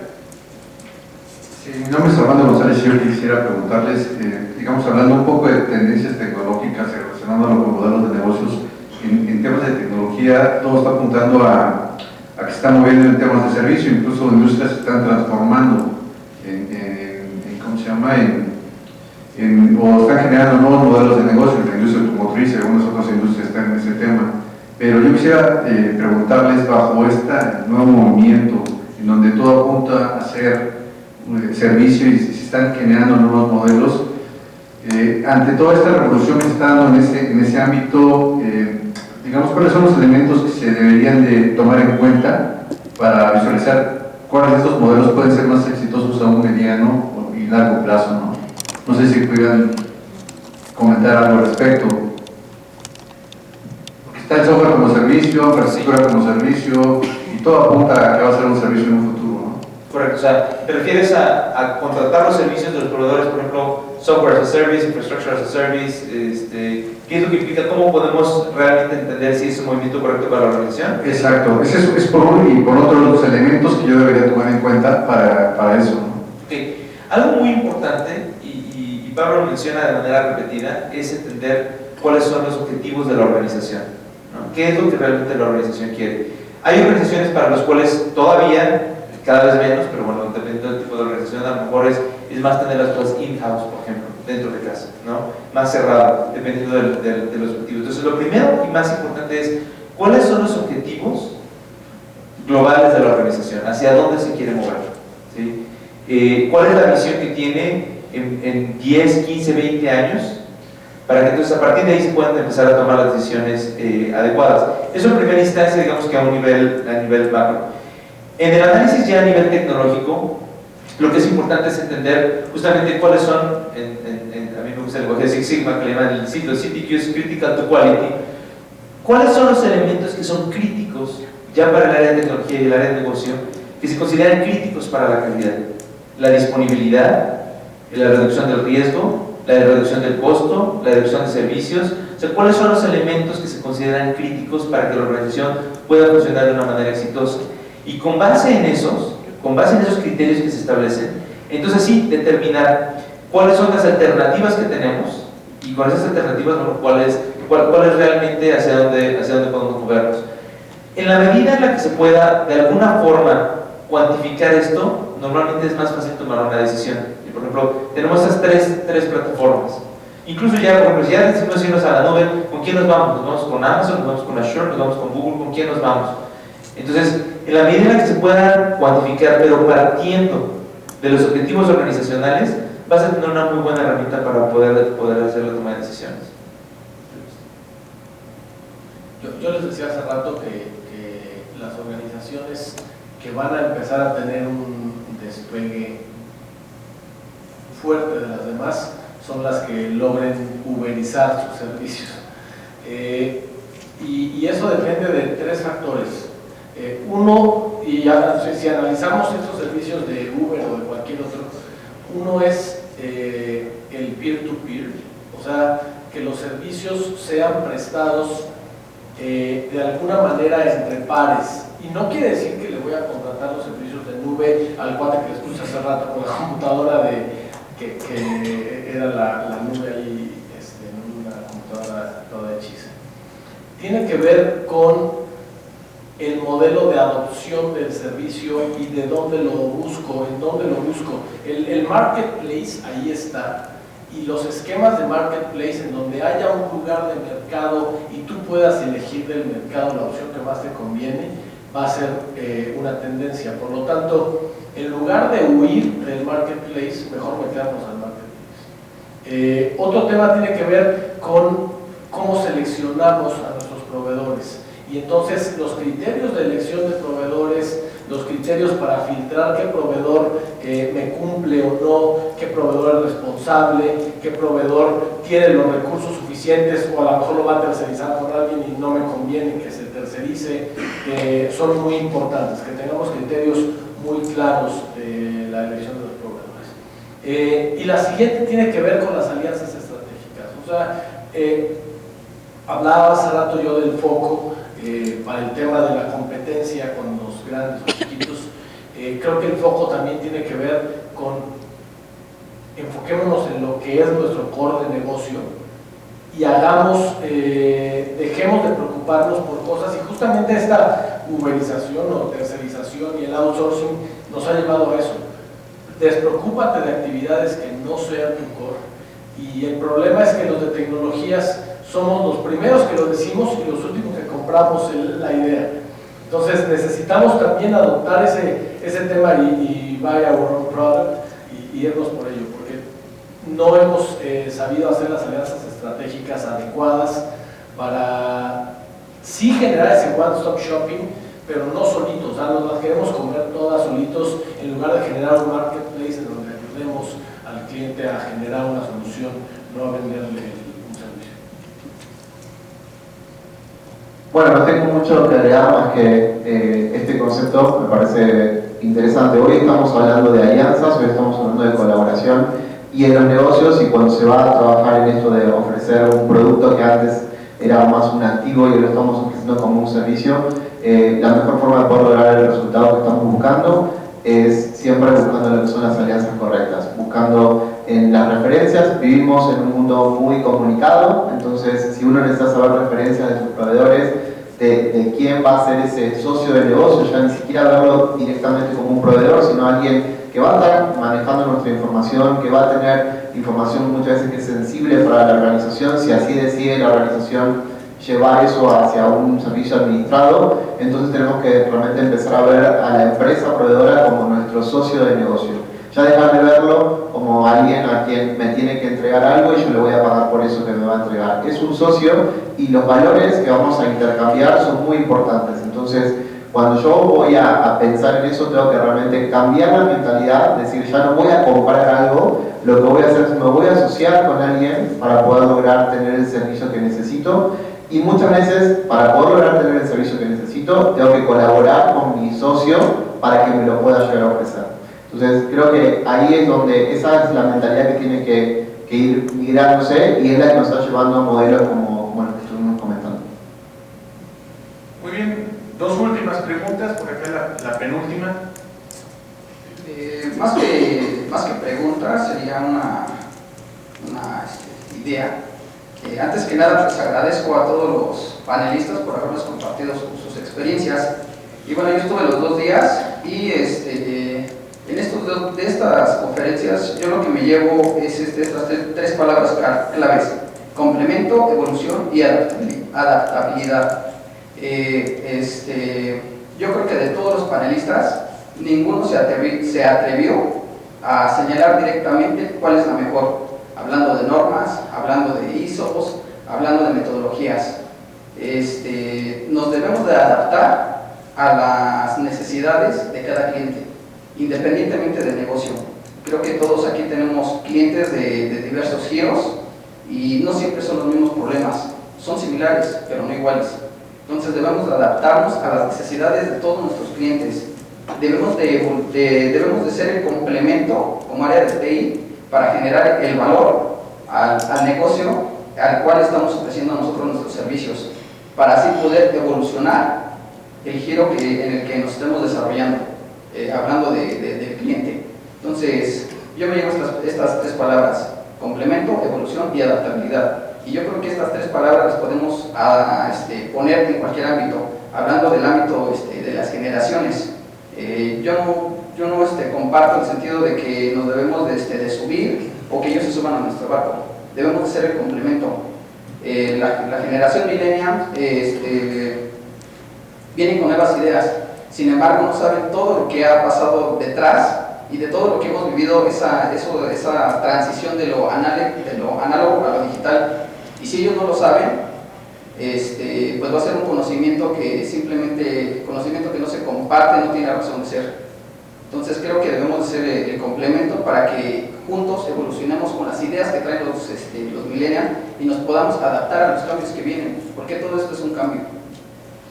Sí, mi nombre es Armando González y yo quisiera preguntarles, digamos, hablando un poco de tendencias tecnológicas y relacionándolo con modelos de negocios, en temas de tecnología, todo está apuntando a que se está moviendo en temas de servicio, incluso industrias se están transformando ¿cómo se llama? O están generando nuevos modelos de negocio en la industria automotriz y algunas otras industrias están en ese tema. Pero yo quisiera preguntarles, bajo este nuevo movimiento, en donde todo apunta a ser servicio y se están generando nuevos modelos, ante toda esta revolución que se está dando en ese ámbito, digamos, ¿cuáles son los elementos que se deberían de tomar en cuenta para visualizar cuáles de estos modelos pueden ser más exitosos a un mediano y largo plazo, ¿no? No sé si pudieran comentar algo al respecto. Porque está el software como servicio, infraestructura como servicio, y todo apunta a que va a ser un servicio en un futuro, ¿no? Correcto, o sea, ¿te refieres a contratar los servicios de los proveedores, por ejemplo, software as a service, infrastructure as a service, ¿qué es lo que implica? ¿Cómo podemos realmente entender si es un movimiento correcto para la organización? Exacto, ese es por uno, y por otro los elementos que yo debería tomar en cuenta para eso, ¿no? Okay. Algo muy importante, y Pablo lo menciona de manera repetida, es entender cuáles son los objetivos de la organización, ¿no? ¿Qué es lo que realmente la organización quiere? Hay organizaciones para las cuales todavía, cada vez menos, pero bueno, dependiendo del tipo de organización, a lo mejor es más tener las cosas in-house, por ejemplo, dentro de casa, ¿no? Más cerrado, dependiendo de los objetivos. Entonces, lo primero y más importante es cuáles son los objetivos globales de la organización, hacia dónde se quiere mover, ¿sí? ¿Cuál es la visión que tiene en 10, 15, 20 años? Para que entonces a partir de ahí se puedan empezar a tomar las decisiones adecuadas. Eso en primera instancia, digamos que a nivel macro. En el análisis ya a nivel tecnológico, lo que es importante es entender justamente cuáles son, a mí me gusta el lenguaje de Six Sigma, que le llaman el CTQ, es Critical to Quality. ¿Cuáles son los elementos que son críticos ya para el área de tecnología y el área de negocio, que se consideran críticos para la calidad? La disponibilidad, la reducción del riesgo, la reducción del costo, la reducción de servicios. O sea, ¿cuáles son los elementos que se consideran críticos para que la organización pueda funcionar de una manera exitosa? Y con base en esos criterios que se establecen, entonces sí, determinar cuáles son las alternativas que tenemos y con esas alternativas, bueno, cuál es realmente hacia dónde podemos movernos. En la medida en la que se pueda de alguna forma cuantificar esto, normalmente es más fácil tomar una decisión. Y por ejemplo, tenemos esas tres plataformas. Incluso ya, por ejemplo, si ya decidimos irnos a la nube, ¿con quién nos vamos? ¿Nos vamos con Amazon? ¿Nos vamos con Azure? ¿Nos vamos con Google? ¿Con quién nos vamos? Entonces, en la medida en la que se puedan cuantificar, pero partiendo de los objetivos organizacionales, vas a tener una muy buena herramienta para poder hacer la toma de decisiones. Yo les decía hace rato que las organizaciones que van a empezar a tener un despegue fuerte de las demás son las que logren uberizar sus servicios. Y eso depende de tres factores. Uno, y si analizamos estos servicios de Uber o de cualquier otro, uno es el peer-to-peer, o sea, que los servicios sean prestados de alguna manera entre pares. Y no quiere decir que le voy a contratar los servicios de nube al cuate que les puse hace rato con la computadora que era la nube ahí en una computadora toda hechiza. Tiene que ver con el modelo de adopción del servicio y de dónde lo busco, en dónde lo busco. El marketplace ahí está, y los esquemas de marketplace en donde haya un lugar de mercado y tú puedas elegir del mercado la opción que más te conviene, va a ser una tendencia. Por lo tanto, en lugar de huir del marketplace, mejor meternos al marketplace. Otro tema tiene que ver con cómo seleccionamos a nuestros proveedores. Y entonces los criterios de elección de proveedores, los criterios para filtrar qué proveedor me cumple o no, qué proveedor es responsable, qué proveedor tiene los recursos suficientes o a lo mejor lo va a tercerizar con alguien y no me conviene que se tercerice, son muy importantes, que tengamos criterios muy claros de la elección de los proveedores. Y la siguiente tiene que ver con las alianzas estratégicas. O sea, hablaba hace rato yo del foco para el tema de la competencia con los grandes o chiquitos. Creo que el foco también tiene que ver con enfoquémonos en lo que es nuestro core de negocio y dejemos de preocuparnos por cosas, y justamente esta uberización o tercerización y el outsourcing nos ha llevado a eso. Despreocúpate de actividades que no sean tu core, y el problema es que los de tecnologías somos los primeros que lo decimos y los últimos que compramos la idea. Entonces necesitamos también adoptar ese tema y buy our own product y irnos por ello, porque no hemos sabido hacer las alianzas estratégicas adecuadas para sí generar ese one-stop shopping, pero no solitos. O sea, nos las queremos comer todas solitos en lugar de generar un marketplace en donde ayudemos al cliente a generar una solución, no a venderle. Bueno, no tengo mucho que agregar más que este concepto, me parece interesante. Hoy estamos hablando de alianzas, hoy estamos hablando de colaboración, Y en los negocios, y cuando se va a trabajar en esto de ofrecer un producto que antes era más un activo y hoy lo estamos ofreciendo como un servicio, la mejor forma de poder lograr el resultado que estamos buscando es siempre buscando lo que son las alianzas correctas, buscando en las referencias. Vivimos en un mundo muy comunicado, entonces si uno necesita saber referencias de sus proveedores, de quién va a ser ese socio de negocio, ya ni siquiera verlo directamente como un proveedor, sino alguien que va a estar manejando nuestra información, que va a tener información muchas veces que es sensible para la organización, si así decide la organización llevar eso hacia un servicio administrado, entonces tenemos que realmente empezar a ver a la empresa proveedora como nuestro socio de negocio. Ya dejar de verlo como alguien a quien me tiene que entregar algo y yo le voy a pagar por eso que me va a entregar. Es un socio y los valores que vamos a intercambiar son muy importantes. Entonces, cuando yo voy a pensar en eso, tengo que realmente cambiar la mentalidad, decir, ya no voy a comprar algo, lo que voy a hacer es me voy a asociar con alguien para poder lograr tener el servicio que necesito. Y muchas veces, para poder lograr tener el servicio que necesito, tengo que colaborar con mi socio para que me lo pueda llegar a ofrecer. Entonces, creo que ahí es donde esa es la mentalidad que tiene que ir migrándose y es la que nos está llevando a modelos como el que estuvimos comentando. Muy bien, dos últimas preguntas, por acá la penúltima. Más que preguntas, sería una idea. Antes que nada, pues agradezco a todos los panelistas por habernos compartido sus experiencias. Y bueno, yo estuve los 2 días y en de estas conferencias yo lo que me llevo es estas 3 palabras claves: complemento, evolución y adaptabilidad. Yo creo que de todos los panelistas ninguno se atrevió a señalar directamente cuál es la mejor, hablando de normas, hablando de ISOs, hablando de metodologías. Nos debemos de adaptar a las necesidades de cada cliente, independientemente del negocio. Creo que todos aquí tenemos clientes de diversos giros y no siempre son los mismos problemas, son similares, pero no iguales. Entonces debemos de adaptarnos a las necesidades de todos nuestros clientes. Debemos de ser el complemento como área de TI para generar el valor al negocio al cual estamos ofreciendo nosotros nuestros servicios, para así poder evolucionar el giro en el que nos estemos desarrollando, hablando del cliente. Entonces, yo me llevo estas 3 palabras: complemento, evolución y adaptabilidad. Y yo creo que estas 3 palabras las podemos poner en cualquier ámbito, hablando del ámbito de las generaciones. Yo no comparto el sentido de que nos debemos de subir o que ellos se suban a nuestro barco. Debemos de ser el complemento. La generación millennial viene con nuevas ideas, sin embargo no saben todo lo que ha pasado detrás y de todo lo que hemos vivido, esa transición de lo análogo a lo digital. Y si ellos no lo saben, pues va a ser un conocimiento conocimiento que no se comparte, no tiene razón de ser. Entonces creo que debemos de ser el complemento para que juntos evolucionemos con las ideas que traen los millennials y nos podamos adaptar a los cambios que vienen, porque todo esto es un cambio.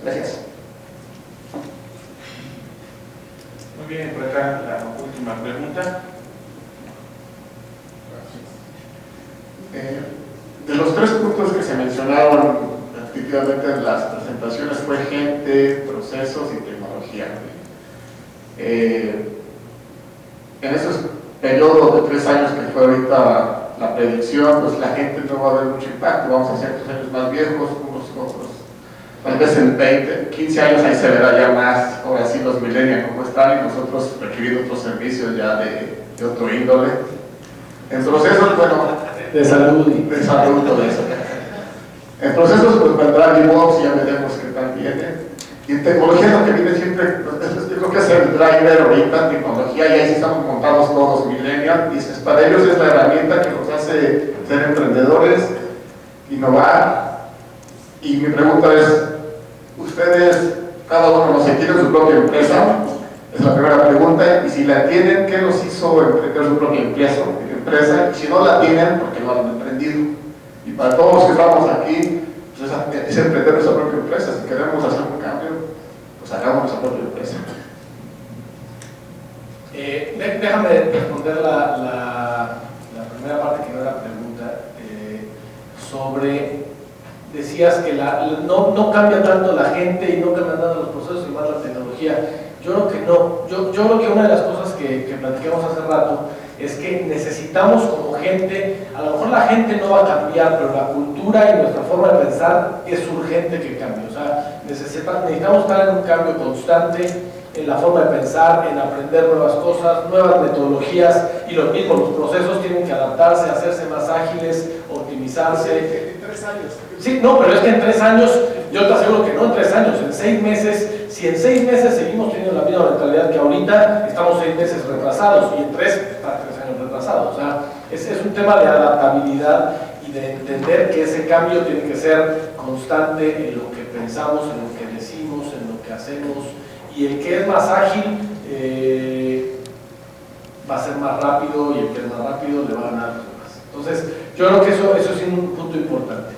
Gracias. Muy bien, por acá la última pregunta. De los 3 puntos que se mencionaron efectivamente en las presentaciones fue gente, procesos y tecnología. En esos periodos de 3 años que fue ahorita la predicción, pues la gente no va a ver mucho impacto, vamos a ser 2 años más viejos, unos otros. Tal vez en 20, 15 años ahí se verá ya más, ahora sí los millennials como están y nosotros requiriendo otros servicios ya de otro índole. En procesos, bueno, de salud todo eso. En procesos pues vendrá DevOps y ya veremos qué tal viene. Y en tecnología lo que viene siempre, yo creo que es el driver ahorita en tecnología, y ahí sí estamos montados todos millennials, y para ellos es la herramienta que nos hace ser emprendedores, innovar. Y mi pregunta es, ustedes, cada uno no sé, tienen su propia empresa, es la primera pregunta, y si la tienen, ¿qué los hizo emprender su propia empresa? Y si no la tienen, ¿por qué no la han emprendido? Y para todos los que estamos aquí, pues es emprender nuestra propia empresa. Si queremos hacer un cambio, pues hagamos nuestra propia empresa. Déjame responder la primera parte que no era pregunta, sobre, decías que no cambia tanto la gente y no cambian tanto los procesos y más la tecnología. Yo creo que no. Yo creo que una de las cosas que platicamos hace rato es que necesitamos como gente, a lo mejor la gente no va a cambiar, pero la cultura y nuestra forma de pensar es urgente que cambie. O sea, necesitamos estar en un cambio constante en la forma de pensar, en aprender nuevas cosas, nuevas metodologías, y los procesos tienen que adaptarse, hacerse más ágiles, optimizarse. En 3 años. Sí, no, pero es que en 3 años, yo te aseguro que no en 3 años, en 6 meses, si en 6 meses seguimos teniendo la misma mentalidad que ahorita, estamos 6 meses retrasados, y en 3 está 3 años retrasados. O sea, es un tema de adaptabilidad y de entender que ese cambio tiene que ser constante en lo que pensamos, en lo que decimos, en lo que hacemos, y el que es más ágil va a ser más rápido, y el que es más rápido le va a ganar a los demás. Entonces, yo creo que eso es un punto importante.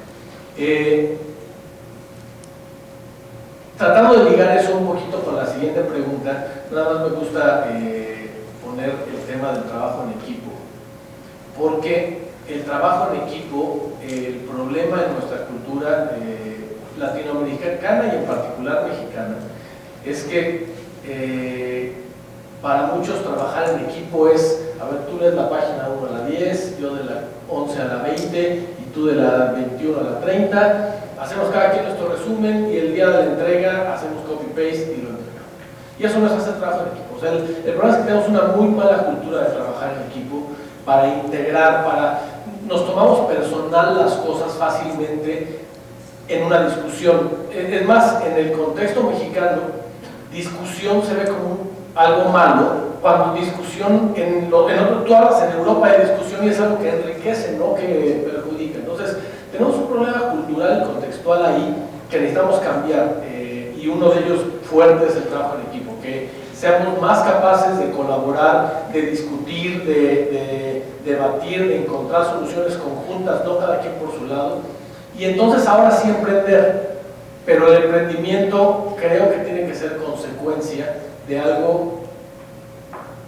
Tratando de ligar eso un poquito con la siguiente pregunta, nada más me gusta poner el tema del trabajo en equipo, porque el trabajo en equipo, el problema en nuestra cultura latinoamericana y en particular mexicana, es que para muchos trabajar en equipo es, a ver, tú lees la página 1 a la 10, yo de la 11 a la 20 y tú de la 21 a la 30, hacemos cada quien nuestro resumen y el día de la entrega hacemos copy-paste y lo entregamos. Y eso no es hacer trabajo en equipo. O sea, el problema es que tenemos una muy mala cultura de trabajar en equipo, para integrar, nos tomamos personal las cosas fácilmente en una discusión. Es más, en el contexto mexicano, discusión se ve como algo malo, cuando discusión, tú hablas en Europa de discusión y es algo que enriquece, no que perjudica. Entonces, tenemos un problema cultural y contextual ahí que necesitamos cambiar, y uno de ellos fuerte es el trabajo en equipo, que seamos más capaces de colaborar, de discutir, de debatir, de encontrar soluciones conjuntas, no cada quien por su lado, y entonces ahora sí emprender. Pero el emprendimiento creo que tiene que ser consecuencia de algo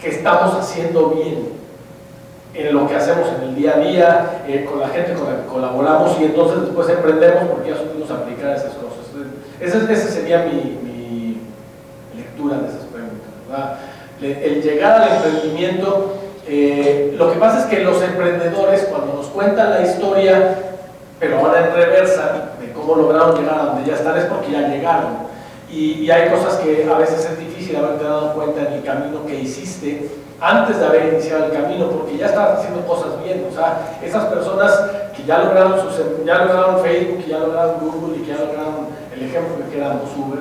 que estamos haciendo bien en lo que hacemos en el día a día, con la gente con la que colaboramos, y entonces después emprendemos porque ya supimos aplicar esas cosas. Esa sería mi lectura de esas preguntas, ¿verdad? El llegar al emprendimiento, lo que pasa es que los emprendedores, cuando nos cuentan la historia, pero ahora en reversa, de cómo lograron llegar a donde ya están, es porque ya llegaron. Y hay cosas que a veces es difícil haberte dado cuenta en el camino que hiciste antes de haber iniciado el camino, porque ya estabas haciendo cosas bien. O sea, esas personas que ya lograron Facebook, que ya lograron Google y que ya lograron el ejemplo que éramos Uber,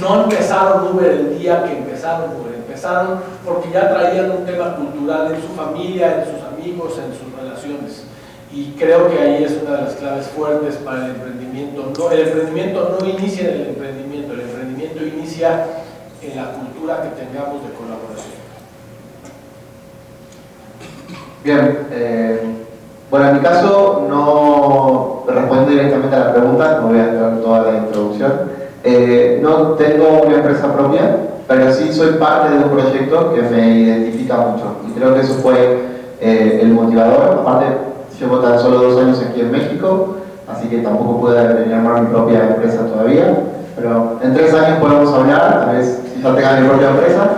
no empezaron Uber el día que empezaron Uber, empezaron porque ya traían un tema cultural en su familia, en sus amigos, en sus relaciones. Y creo que ahí es una de las claves fuertes para el emprendimiento. El emprendimiento no inicia en el emprendimiento inicia en la cultura que tengamos de colaboración. Bien, bueno, en mi caso, no respondiendo directamente a la pregunta, no voy a entrar en toda la introducción. No tengo una empresa propia, pero sí soy parte de un proyecto que me identifica mucho. Y creo que eso fue el motivador. Aparte, llevo tan solo 2 años aquí en México, así que tampoco puedo llamar mi propia empresa todavía, pero en 3 años podemos hablar, tal vez si ya tenga mi propia empresa,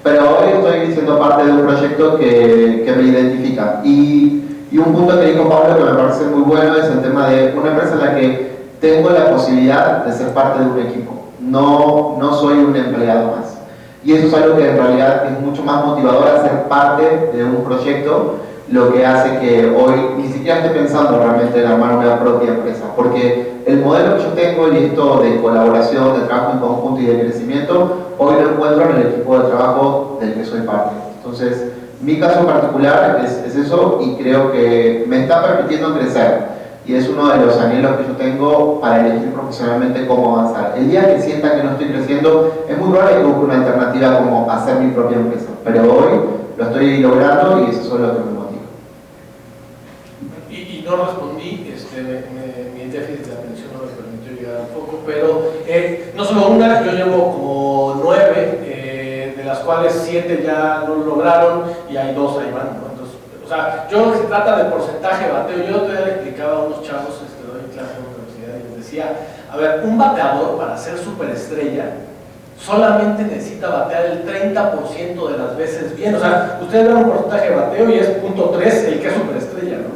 pero hoy estoy siendo parte de un proyecto que me identifica. Y un punto que dijo Pablo que me parece muy bueno es el tema de una empresa en la que tengo la posibilidad de ser parte de un equipo, no soy un empleado más. Y eso es algo que en realidad es mucho más motivador a ser parte de un proyecto, lo que hace que hoy ni siquiera esté pensando realmente en armar una propia empresa, porque el modelo que yo tengo y esto de colaboración, de trabajo en conjunto y de crecimiento, hoy lo encuentro en el equipo de trabajo del que soy parte. Entonces, mi caso en particular es eso, y creo que me está permitiendo crecer, y es uno de los anhelos que yo tengo para elegir profesionalmente cómo avanzar. El día que sienta que no estoy creciendo, es muy probable que busque una alternativa como hacer mi propia empresa, pero hoy lo estoy logrando y eso es lo que me motiva. Y no respondí, mi déficit de atención no me permitió llegar un poco, pero no solo una, yo llevo como 9, de las cuales 7 ya no lo lograron y hay 2 ahí van, ¿no? Entonces, O sea, yo se trata de porcentaje de bateo. Yo todavía le explicaba a unos chavos, doy clase en la universidad, y les decía, a ver, un bateador para ser superestrella solamente necesita batear el 30% de las veces bien. O sea, ustedes ven un porcentaje de bateo y es .3 el que es superestrella, ¿no?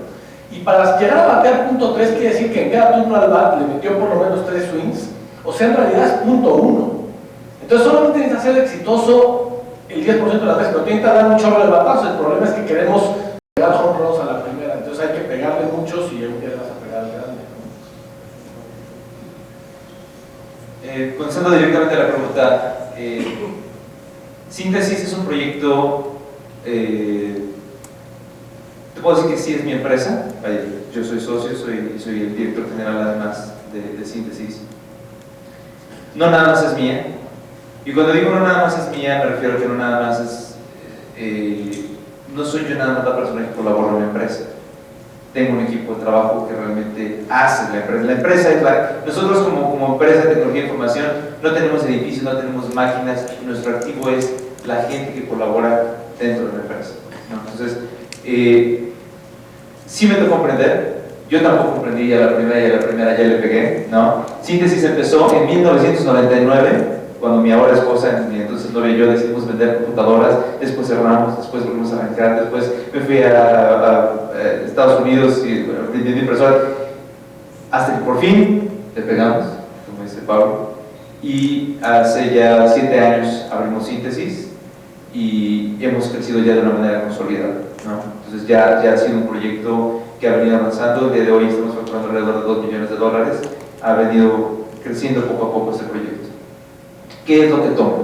Y para llegar a batear .3 quiere decir que en cada turno al bat le metió por lo menos 3 swings, o sea, en realidad es .1. Entonces solamente necesita ser exitoso el 10% de las veces, pero tiene que dar un chorro de batazos. El problema es que queremos pegar home runs a la primera, entonces hay que pegarle muchos y un día vas a pegar al grande, ¿no? Contestando directamente a la pregunta, Síntesis es un proyecto, te puedo decir que sí es mi empresa. Yo soy socio, soy el director general además de Síntesis. No nada más es mía, y cuando digo no nada más es mía me refiero a que no nada más es, no soy yo nada más la persona que colabora en mi empresa. Tengo un equipo de trabajo que realmente hace la empresa. La empresa es nosotros como empresa de tecnología e información no tenemos edificios, no tenemos máquinas, nuestro activo es la gente que colabora dentro de la empresa, ¿no? Entonces, sí me tocó comprender. Yo tampoco comprendí ya la primera ya le pegué, ¿no? Síntesis empezó en 1999, cuando mi ahora esposa, mi entonces novia y yo decidimos vender computadoras, después cerramos, después volvimos a arrancar, después me fui a Estados Unidos y vendí impresoras, hasta que por fin le pegamos, como dice Pablo, y hace ya 7 años abrimos Síntesis y hemos crecido ya de una manera consolidada, ¿no? Entonces ya ha sido un proyecto que ha venido avanzando. El día de hoy estamos facturando alrededor de $2 millones. Ha venido creciendo poco a poco este proyecto. ¿Qué es lo que toma?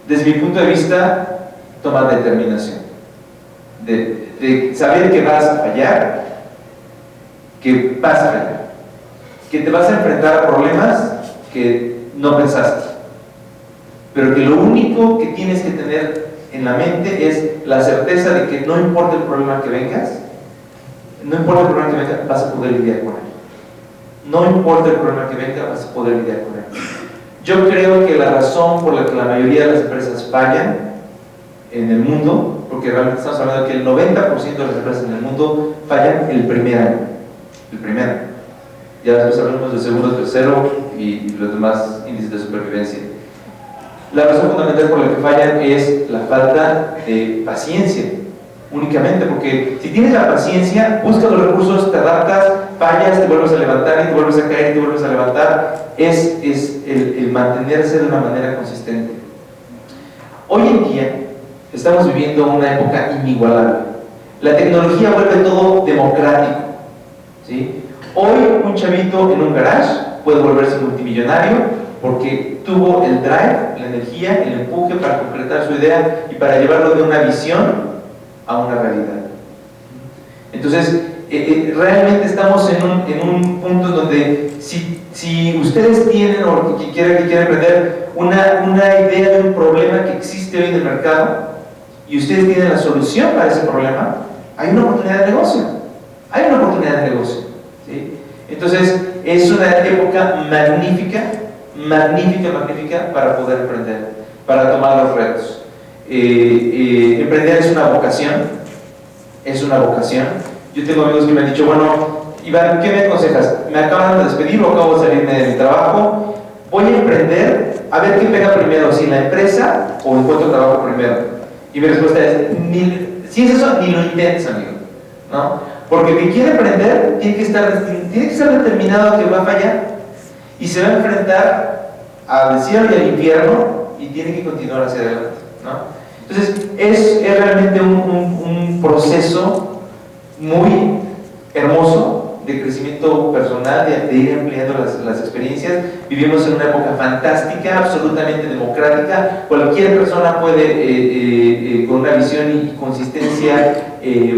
Desde mi punto de vista, toma determinación. De saber que vas a fallar, que vas a fallar, que te vas a enfrentar a problemas que no pensaste, pero que lo único que tienes que tener en la mente es la certeza de que no importa el problema que vengas, vas a poder lidiar con él. No importa el problema que venga, vas a poder lidiar con él. Yo creo que la razón por la que la mayoría de las empresas fallan en el mundo, porque realmente estamos hablando de que el 90% de las empresas en el mundo fallan el primer año. El primer año. Ya después hablamos de segundo, tercero y los demás índices de supervivencia. La razón fundamental por la que fallan es la falta de paciencia, únicamente, porque si tienes la paciencia, buscas los recursos, te adaptas, fallas, te vuelves a levantar y te vuelves a caer y te vuelves a levantar, es el mantenerse de una manera consistente. Hoy en día estamos viviendo una época inigualable. La tecnología vuelve todo democrático, ¿sí? Hoy un chavito en un garage puede volverse multimillonario porque tuvo el drive, la energía, el empuje para concretar su idea y para llevarlo de una visión a una realidad. Entonces, realmente estamos en un punto donde si ustedes tienen o que quieren emprender una idea de un problema que existe hoy en el mercado y ustedes tienen la solución para ese problema, hay una oportunidad de negocio. Hay una oportunidad de negocio, ¿sí? Entonces, es una época magnífica para poder emprender, para tomar los retos. Emprender es una vocación. Yo tengo amigos que me han dicho, bueno, Iván, ¿qué me aconsejas? Me acaban de despedir o acabo de salirme de mi trabajo, voy a emprender, a ver qué pega primero, si la empresa o encuentro trabajo primero. Y mi respuesta es, si es eso, ni lo intentes, amigo, ¿no? Porque el que quiere emprender tiene que estar determinado que va a fallar y se va a enfrentar al cielo y al infierno y tiene que continuar hacia adelante, ¿no? Entonces es realmente un proceso muy hermoso de crecimiento personal, de ir ampliando las experiencias. Vivimos en una época fantástica, absolutamente democrática. Cualquier persona puede, con una visión y consistencia,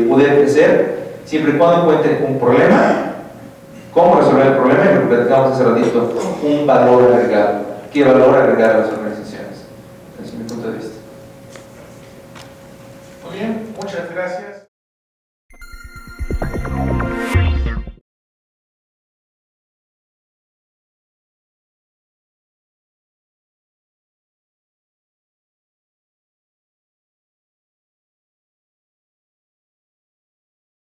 poder crecer, siempre y cuando encuentre un problema, cómo resolver el problema, y lo que platicamos hace ratito, un valor agregado. ¿Qué valor agregar a las organizaciones? Desde mi punto de vista. Muy bien, muchas gracias.